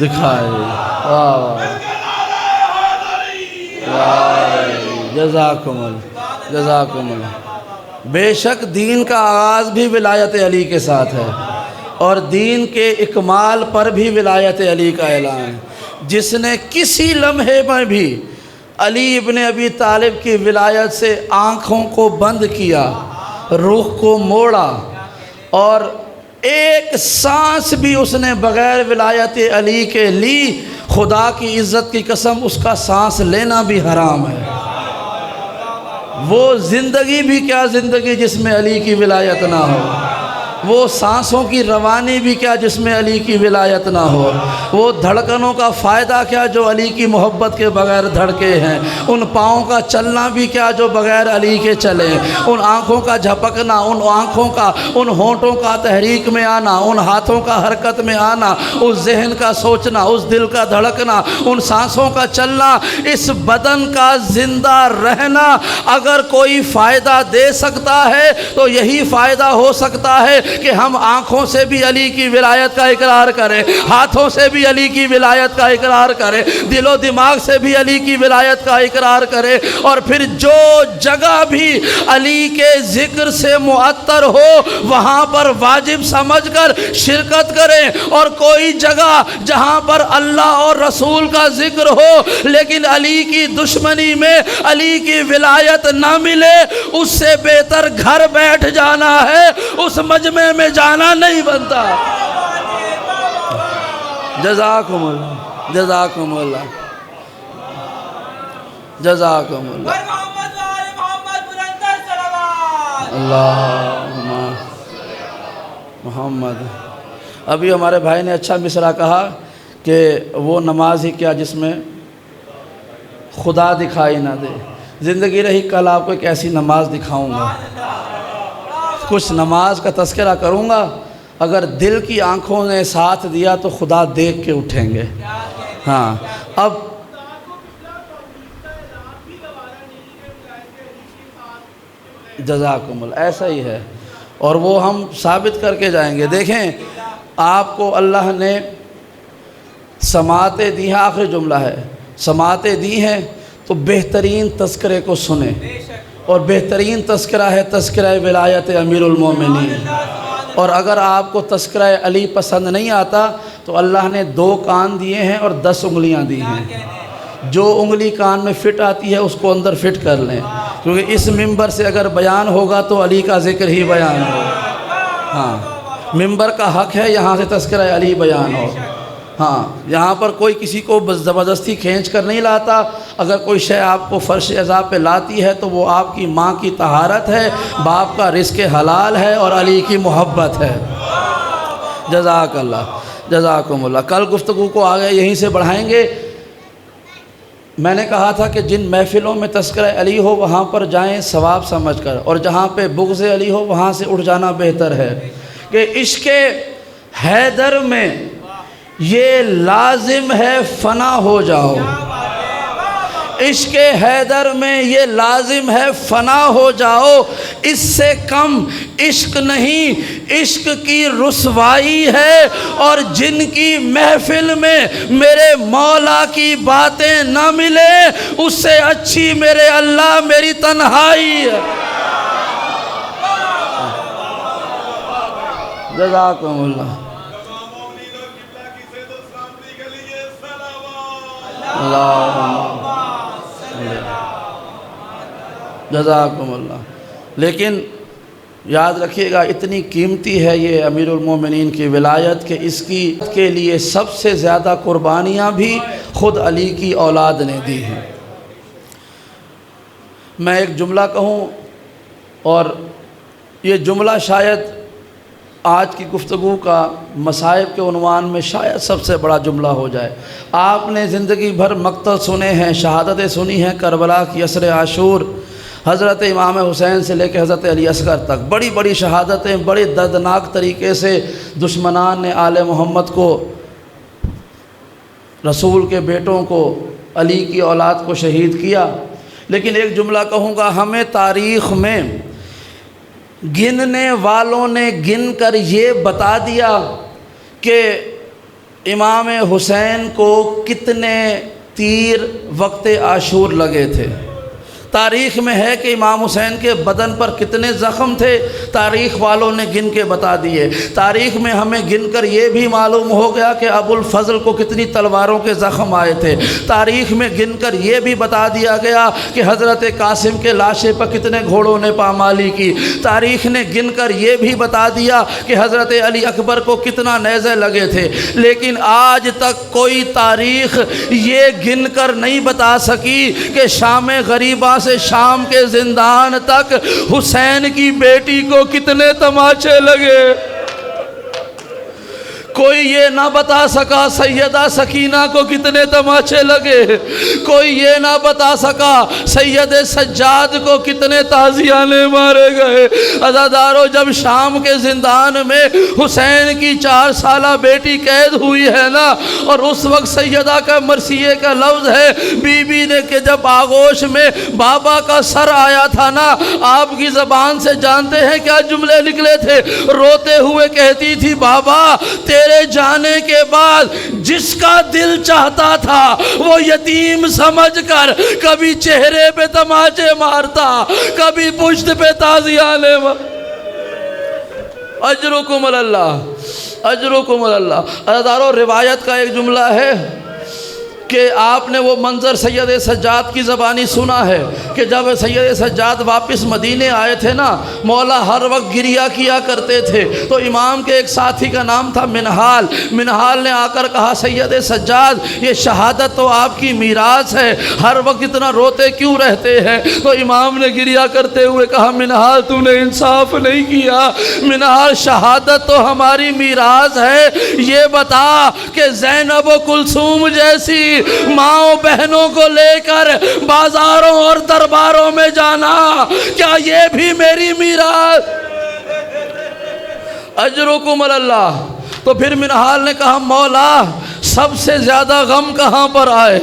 دکھائے، واہ، جزاکم اللہ، جزاکم اللہ۔ بے شک دین کا آغاز بھی ولایت علی کے ساتھ ہے اور دین کے اکمال پر بھی ولایت علی کا اعلان، جس نے کسی لمحے میں بھی علی ابن ابی طالب کی ولایت سے آنکھوں کو بند کیا، روح کو موڑا، اور ایک سانس بھی اس نے بغیر ولایت علی کے لی، خدا کی عزت کی قسم اس کا سانس لینا بھی حرام ہے۔ وہ زندگی بھی کیا زندگی جس میں علی کی ولایت نہ ہو۔ وہ سانسوں کی روانی بھی کیا جس میں علی کی ولایت نہ ہو، وہ دھڑکنوں کا فائدہ کیا جو علی کی محبت کے بغیر دھڑکے ہیں، ان پاؤں کا چلنا بھی کیا جو بغیر علی کے چلیں، ان آنکھوں کا جھپکنا، ان آنکھوں کا، ان ہونٹوں کا تحریک میں آنا، ان ہاتھوں کا حرکت میں آنا، اس ذہن کا سوچنا، اس دل کا دھڑکنا، ان سانسوں کا چلنا، اس بدن کا زندہ رہنا اگر کوئی فائدہ دے سکتا ہے تو یہی فائدہ ہو سکتا ہے کہ ہم آنکھوں سے بھی علی کی ولایت کا اقرار کریں، ہاتھوں سے بھی علی کی ولایت کا اقرار کریں، دل و دماغ سے بھی علی کی ولایت کا اقرار کریں، اور پھر جو جگہ بھی علی کے ذکر سے معطر ہو وہاں پر واجب سمجھ کر شرکت کریں، اور کوئی جگہ جہاں پر اللہ اور رسول کا ذکر ہو لیکن علی کی دشمنی میں علی کی ولایت نہ ملے، اس سے بہتر گھر بیٹھ جانا ہے، اس مجمع میں جانا نہیں بنتا۔ جزاکم اللہ، جزاکم اللہ، جزاکم اللہ، اللہم محمد۔ ابھی ہمارے بھائی نے اچھا مصرع کہا کہ وہ نماز ہی کیا جس میں خدا دکھائی نہ دے۔ زندگی رہی کل آپ کو ایک ایسی نماز دکھاؤں گا، کچھ نماز کا تذکرہ کروں گا، اگر دل کی آنکھوں نے ساتھ دیا تو خدا دیکھ کے اٹھیں گے۔ ہاں اب جزاکم اللہ، ایسا ہی ہے، اور وہ ہم ثابت کر کے جائیں گے۔ دیکھیں آپ کو اللہ نے سماعتیں دی ہیں، آخری جملہ ہے، سماعتیں دی ہیں تو بہترین تذکرے کو سنیں، اور بہترین تذکرہ ہے تذکرہ ولایت امیر المومنین۔ اور اگر آپ کو تذکرہ علی پسند نہیں آتا تو اللہ نے 2 کان دیے ہیں اور 10 انگلیاں دی ہیں، جو انگلی کان میں فٹ آتی ہے اس کو اندر فٹ کر لیں، کیونکہ اس ممبر سے اگر بیان ہوگا تو علی کا ذکر ہی بیان ہوگا۔ ہاں ممبر کا حق ہے یہاں سے تذکرہ علی بیان ہو۔ ہاں یہاں پر کوئی کسی کو زبردستی کھینچ کر نہیں لاتا، اگر کوئی شے آپ کو فرش عزا پہ لاتی ہے تو وہ آپ کی ماں کی طہارت ہے، باپ کا رزق حلال ہے اور علی کی محبت ہے۔ جزاک اللہ، جزاکم اللہ۔ کل گفتگو کو آگے یہیں سے بڑھائیں گے۔ میں نے کہا تھا کہ جن محفلوں میں تذکرہ علی ہو وہاں پر جائیں ثواب سمجھ کر، اور جہاں پہ بغض علی ہو وہاں سے اٹھ جانا بہتر ہے، کہ عشق حیدر میں یہ لازم ہے فنا ہو جاؤ، عشق حیدر میں یہ لازم ہے فنا ہو جاؤ، اس سے کم عشق نہیں، عشق کی رسوائی ہے، اور جن کی محفل میں میرے مولا کی باتیں نہ ملیں اس سے اچھی میرے اللہ میری تنہائی ہے۔ جزاکم اللہ، جزاکم اللہ۔ لیکن یاد رکھیے گا اتنی قیمتی ہے یہ امیر المومنین کی ولایت کہ اس کی کے لیے سب سے زیادہ قربانیاں بھی خود علی کی اولاد نے دی ہیں۔ میں ایک جملہ کہوں، اور یہ جملہ شاید آج کی گفتگو کا مصائب کے عنوان میں شاید سب سے بڑا جملہ ہو جائے۔ آپ نے زندگی بھر مقتل سنے ہیں، شہادتیں سنی ہیں، کربلا کی عصر عاشور، حضرت امام حسین سے لے کے حضرت علی اصغر تک بڑی بڑی شہادتیں، بڑے دردناک طریقے سے دشمنان نے آل محمد کو، رسول کے بیٹوں کو، علی کی اولاد کو شہید کیا۔ لیکن ایک جملہ کہوں گا، ہمیں تاریخ میں گننے والوں نے گن کر یہ بتا دیا کہ امام حسین کو کتنے تیر وقت عاشور لگے تھے۔ تاریخ میں ہے کہ امام حسین کے بدن پر کتنے زخم تھے، تاریخ والوں نے گن کے بتا دیے۔ تاریخ میں ہمیں گن کر یہ بھی معلوم ہو گیا کہ ابو الفضل کو کتنی تلواروں کے زخم آئے تھے۔ تاریخ میں گن کر یہ بھی بتا دیا گیا کہ حضرت قاسم کے لاشے پر کتنے گھوڑوں نے پامالی کی۔ تاریخ نے گن کر یہ بھی بتا دیا کہ حضرت علی اکبر کو کتنا نیزے لگے تھے۔ لیکن آج تک کوئی تاریخ یہ گن کر نہیں بتا سکی کہ شام غریبہ سے شام کے زندان تک حسین کی بیٹی کو کتنے تماچے لگے۔ کوئی یہ نہ بتا سکا سیدہ سکینہ کو کتنے تماچے لگے، کوئی یہ نہ بتا سکا سید سجاد کو کتنے تازیانے مارے گئے۔ عزادارو، جب شام کے زندان میں حسین کی 4 سالہ بیٹی قید ہوئی ہے نا، اور اس وقت سیدہ کا مرثیے کا لفظ ہے، بی بی نے کہ جب آغوش میں بابا کا سر آیا تھا نا، آپ کی زبان سے جانتے ہیں کیا جملے نکلے تھے؟ روتے ہوئے کہتی تھی، بابا تیرے جانے کے بعد جس کا دل چاہتا تھا وہ یتیم سمجھ کر کبھی چہرے پہ تماچے مارتا، کبھی پشت پہ تازیانے اجرکم اللہ، اجرکم اللہ۔ عزادارو، روایت کا ایک جملہ ہے کہ آپ نے وہ منظر سید سجاد کی زبانی سنا ہے کہ جب سید سجاد واپس مدینے آئے تھے نا، مولا ہر وقت گریہ کیا کرتے تھے، تو امام کے ایک ساتھی کا نام تھا منہال۔ منہال نے آ کر کہا، سید سجاد یہ شہادت تو آپ کی میراث ہے، ہر وقت اتنا روتے کیوں رہتے ہیں؟ تو امام نے گریہ کرتے ہوئے کہا، منہال تو نے انصاف نہیں کیا، منہال شہادت تو ہماری میراث ہے، یہ بتا کہ زینب و کلثوم جیسی ماں بہنوں کو لے کر بازاروں اور درباروں میں جانا، کیا یہ بھی میری میراث؟ اجرکم اللہ۔ تو پھر منہال نے کہا، مولا سب سے زیادہ غم کہاں پر آئے،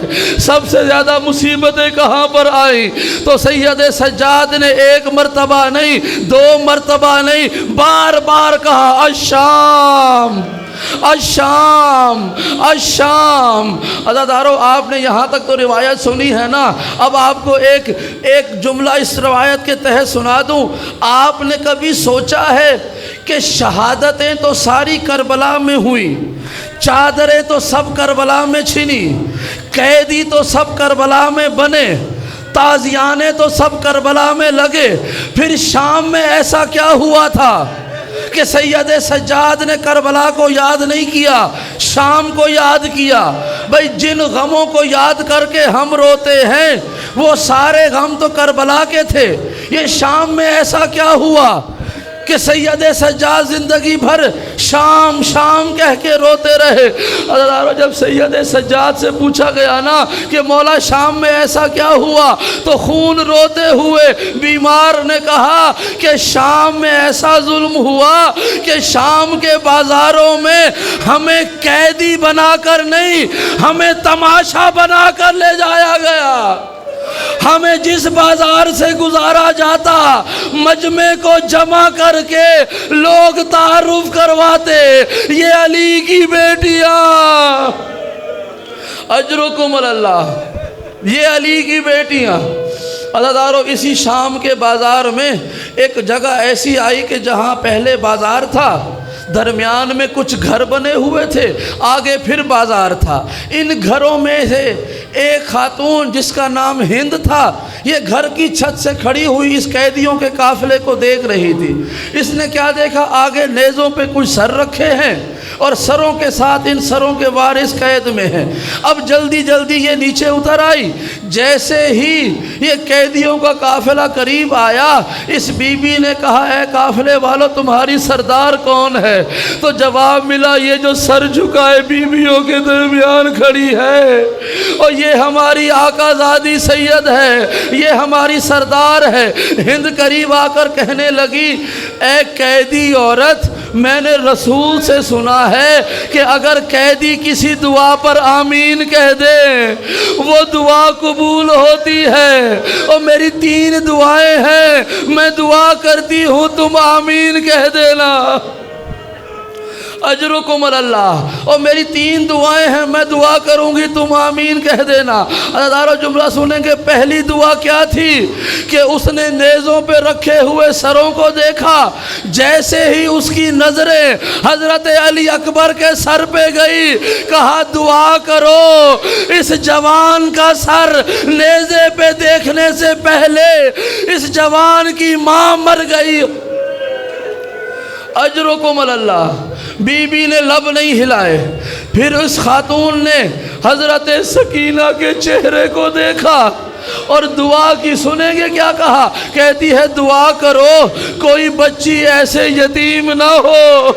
سب سے زیادہ مصیبتیں کہاں پر آئیں؟ تو سید سجاد نے 1 مرتبہ نہیں، 2 مرتبہ نہیں، بار بار کہا، الشام الشام الشام۔ عزادارو، آپ نے یہاں تک تو روایت سنی ہے نا، اب آپ کو ایک جملہ اس روایت کے تحت سنا دوں۔ آپ نے کبھی سوچا ہے کہ شہادتیں تو ساری کربلا میں ہوئی، چادریں تو سب کربلا میں چھنی، قیدی تو سب کربلا میں بنے، تازیانے تو سب کربلا میں لگے، پھر شام میں ایسا کیا ہوا تھا کہ سید سجاد نے کربلا کو یاد نہیں کیا، شام کو یاد کیا؟ بھئی جن غموں کو یاد کر کے ہم روتے ہیں وہ سارے غم تو کربلا کے تھے، یہ شام میں ایسا کیا ہوا کہ سید سجاد زندگی بھر شام شام کہہ کے روتے رہے؟ عزادارو، جب سید سجاد سے پوچھا گیا نا کہ مولا شام میں ایسا کیا ہوا، تو خون روتے ہوئے بیمار نے کہا کہ شام میں ایسا ظلم ہوا کہ شام کے بازاروں میں ہمیں قیدی بنا کر نہیں، ہمیں تماشا بنا کر لے جایا گیا۔ ہمیں جس بازار سے گزارا جاتا، مجمع کو جمع کر کے لوگ تعارف کرواتے، یہ علی کی بیٹیاں، اجرکم اللہ، یہ علی کی بیٹیاں۔ عزادارو، اسی شام کے بازار میں ایک جگہ ایسی آئی کہ جہاں پہلے بازار تھا، درمیان میں کچھ گھر بنے ہوئے تھے، آگے پھر بازار تھا۔ ان گھروں میں سے ایک خاتون جس کا نام ہند تھا، یہ گھر کی چھت سے کھڑی ہوئی اس قیدیوں کے قافلے کو دیکھ رہی تھی۔ اس نے کیا دیکھا، آگے نیزوں پہ کچھ سر رکھے ہیں اور سروں کے ساتھ ان سروں کے وارث قید میں ہیں۔ اب جلدی جلدی یہ نیچے اتر آئی، جیسے ہی یہ قیدیوں کا قافلہ قریب آیا، اس بی بی نے کہا، اے قافلے والو تمہاری سردار کون ہے؟ تو جواب ملا، یہ جو سر جھکائے بیویوں کے درمیان کھڑی ہے، اور یہ ہماری آقا زادی سید ہے، یہ ہماری سردار ہے۔ ہند قریب آ کر کہنے لگی، اے قیدی عورت، میں نے رسول سے سنا ہے کہ اگر قیدی کسی دعا پر آمین کہہ دے وہ دعا قبول ہوتی ہے، اور میری 3 دعائیں ہیں، میں دعا کرتی ہوں تم آمین کہہ دینا، اجرکم اللہ، اور میری 3 دعائیں ہیں، میں دعا کروں گی تم آمین کہہ دینا۔ عزادارو، جملہ سنیں گے، پہلی دعا کیا تھی کہ اس نے نیزوں پہ رکھے ہوئے سروں کو دیکھا، جیسے ہی اس کی نظریں حضرت علی اکبر کے سر پہ گئی، کہا دعا کرو اس جوان کا سر نیزے پہ دیکھنے سے پہلے اس جوان کی ماں مر گئی، اجرکم اللہ۔ بی بی نے لب نہیں ہلائے، پھر اس خاتون نے حضرت سکینہ کے چہرے کو دیکھا، اور دعا کی سنیں گے کیا کہا؟ کہتی ہے دعا کرو کوئی بچی ایسے یتیم نہ ہو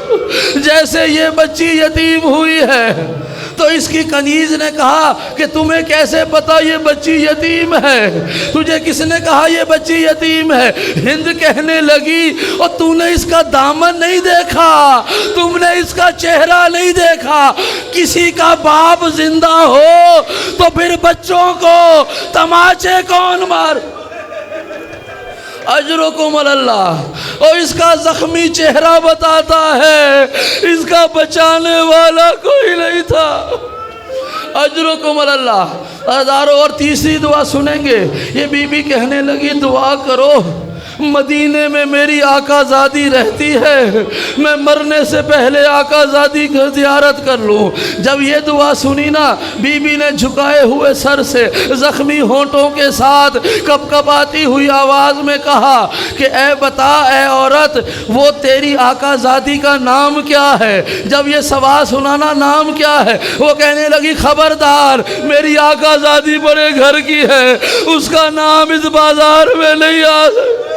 جیسے یہ بچی یتیم ہوئی ہے۔ تو اس کی کنیز نے کہا کہ تمہیں کیسے پتا یہ بچی یتیم ہے؟ تجھے کس نے کہا یہ بچی یتیم ہے؟ ہند کہنے لگی اور تو نے اس کا دامن نہیں دیکھا، تم نے اس کا چہرہ نہیں دیکھا۔ کسی کا باپ زندہ ہو تو پھر بچوں کو تماچے کون مار؟ اجرکم اللہ۔ اور اس کا زخمی چہرہ بتاتا ہے اس کا بچانے والا کوئی نہیں تھا۔ اجرکم اللہ۔ ہزاروں۔ اور تیسری دعا سنیں گے، یہ بی بی کہنے لگی دعا کرو مدینے میں میری آقا زادی رہتی ہے، میں مرنے سے پہلے آقا زادی کی زیارت کر لوں۔ جب یہ دعا سنی نا، بی بی نے جھکائے ہوئے سر سے زخمی ہونٹوں کے ساتھ کپ کپاتی ہوئی آواز میں کہا کہ اے بتا اے عورت، وہ تیری آقا زادی کا نام کیا ہے؟ جب یہ سوال سنانا نام کیا ہے، وہ کہنے لگی خبردار میری آقا زادی بڑے گھر کی ہے، اس کا نام اس بازار میں نہیں آ سکتا۔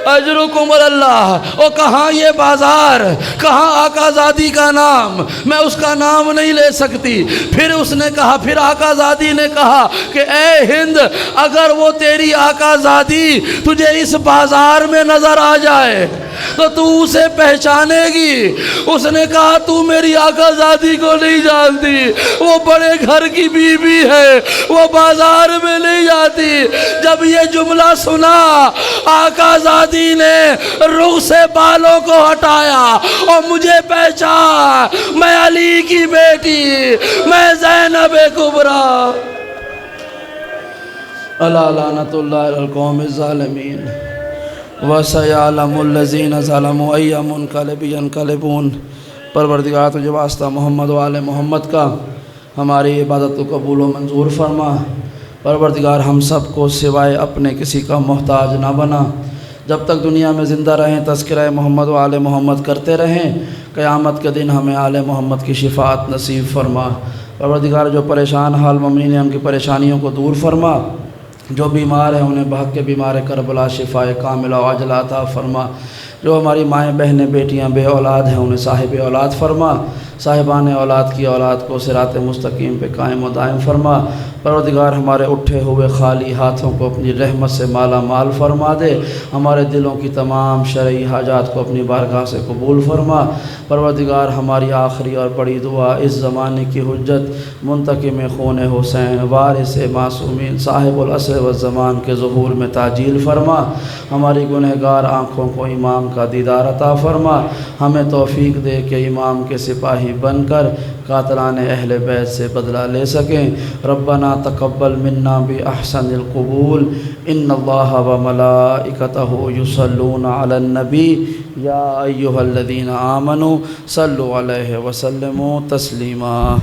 اجرکم اللہ۔ اور کہاں یہ بازار، کہاں آقا زادی کا نام، میں اس کا نام نہیں لے سکتی۔ پھر اس نے کہا، پھر آقا زادی نے کہا کہ اے ہند، اگر وہ تیری آقا زادی تجھے اس بازار میں نظر آ جائے تو اسے پہچانے گی۔ اس نے کہا تو میری آقا زادی کو نہیں جانتی، وہ بڑے گھر کی بی بی ہے، وہ بازار میں نہیں جاتی۔ جب یہ جملہ سنا، آقا زادی نے رخ سے بالوں کو ہٹایا اور مجھے پہچان، میں علی کی بیٹی، میں زینب کبریٰ۔ الا لعنت اللہ علی القوم الظالمین وَسَيَعْلَمُ الَّذِينَ ظَلَمُوا أَيَّ مُنْقَلِبٍ يَنْقَلِبُونَ۔ پروردگار تجھے واسطہ محمد و آل محمد کا ہماری عبادت کو قبول و منظور فرما۔ پروردگار ہم سب کو سوائے اپنے کسی کا محتاج نہ بنا۔ جب تک دنیا میں زندہ رہیں تذکرہ محمد و آل محمد کرتے رہیں، قیامت کے دن ہمیں آل محمد کی شفاعت نصیب فرما۔ پروردگار جو پریشان حال مومنین ہیں ان کی پریشانیوں کو دور فرما، جو بیمار ہیں انہیں بحق کے بیمار کربلا شفائے کاملہ و عاجلہ عطا فرما۔ جو ہماری مائیں بہنیں بیٹیاں بے اولاد ہیں انہیں صاحب اولاد فرما۔ صاحبان اولاد کی اولاد کو صراط مستقیم پہ قائم و دائم فرما۔ پروردگار ہمارے اٹھے ہوئے خالی ہاتھوں کو اپنی رحمت سے مالا مال فرما دے۔ ہمارے دلوں کی تمام شرعی حاجات کو اپنی بارگاہ سے قبول فرما۔ پروردگار ہماری آخری اور بڑی دعا اس زمانے کی حجت منتقم خون حسین وارث معصومین صاحب العصر والزمان کے ظہور میں تعجیل فرما۔ ہماری گنہگار آنکھوں کو امام کا دیدار عطا فرما۔ ہمیں توفیق دے کہ امام کے سپاہی بن کر قاتلان اہل بیت سے بدلہ لے سکیں۔ ربنا تقبل منا بأحسن القبول ان اللہ وملائکتہ یصلون علی النبی یا ایہا الذین آمنوا صلوا علیہ وسلموا تسلیما۔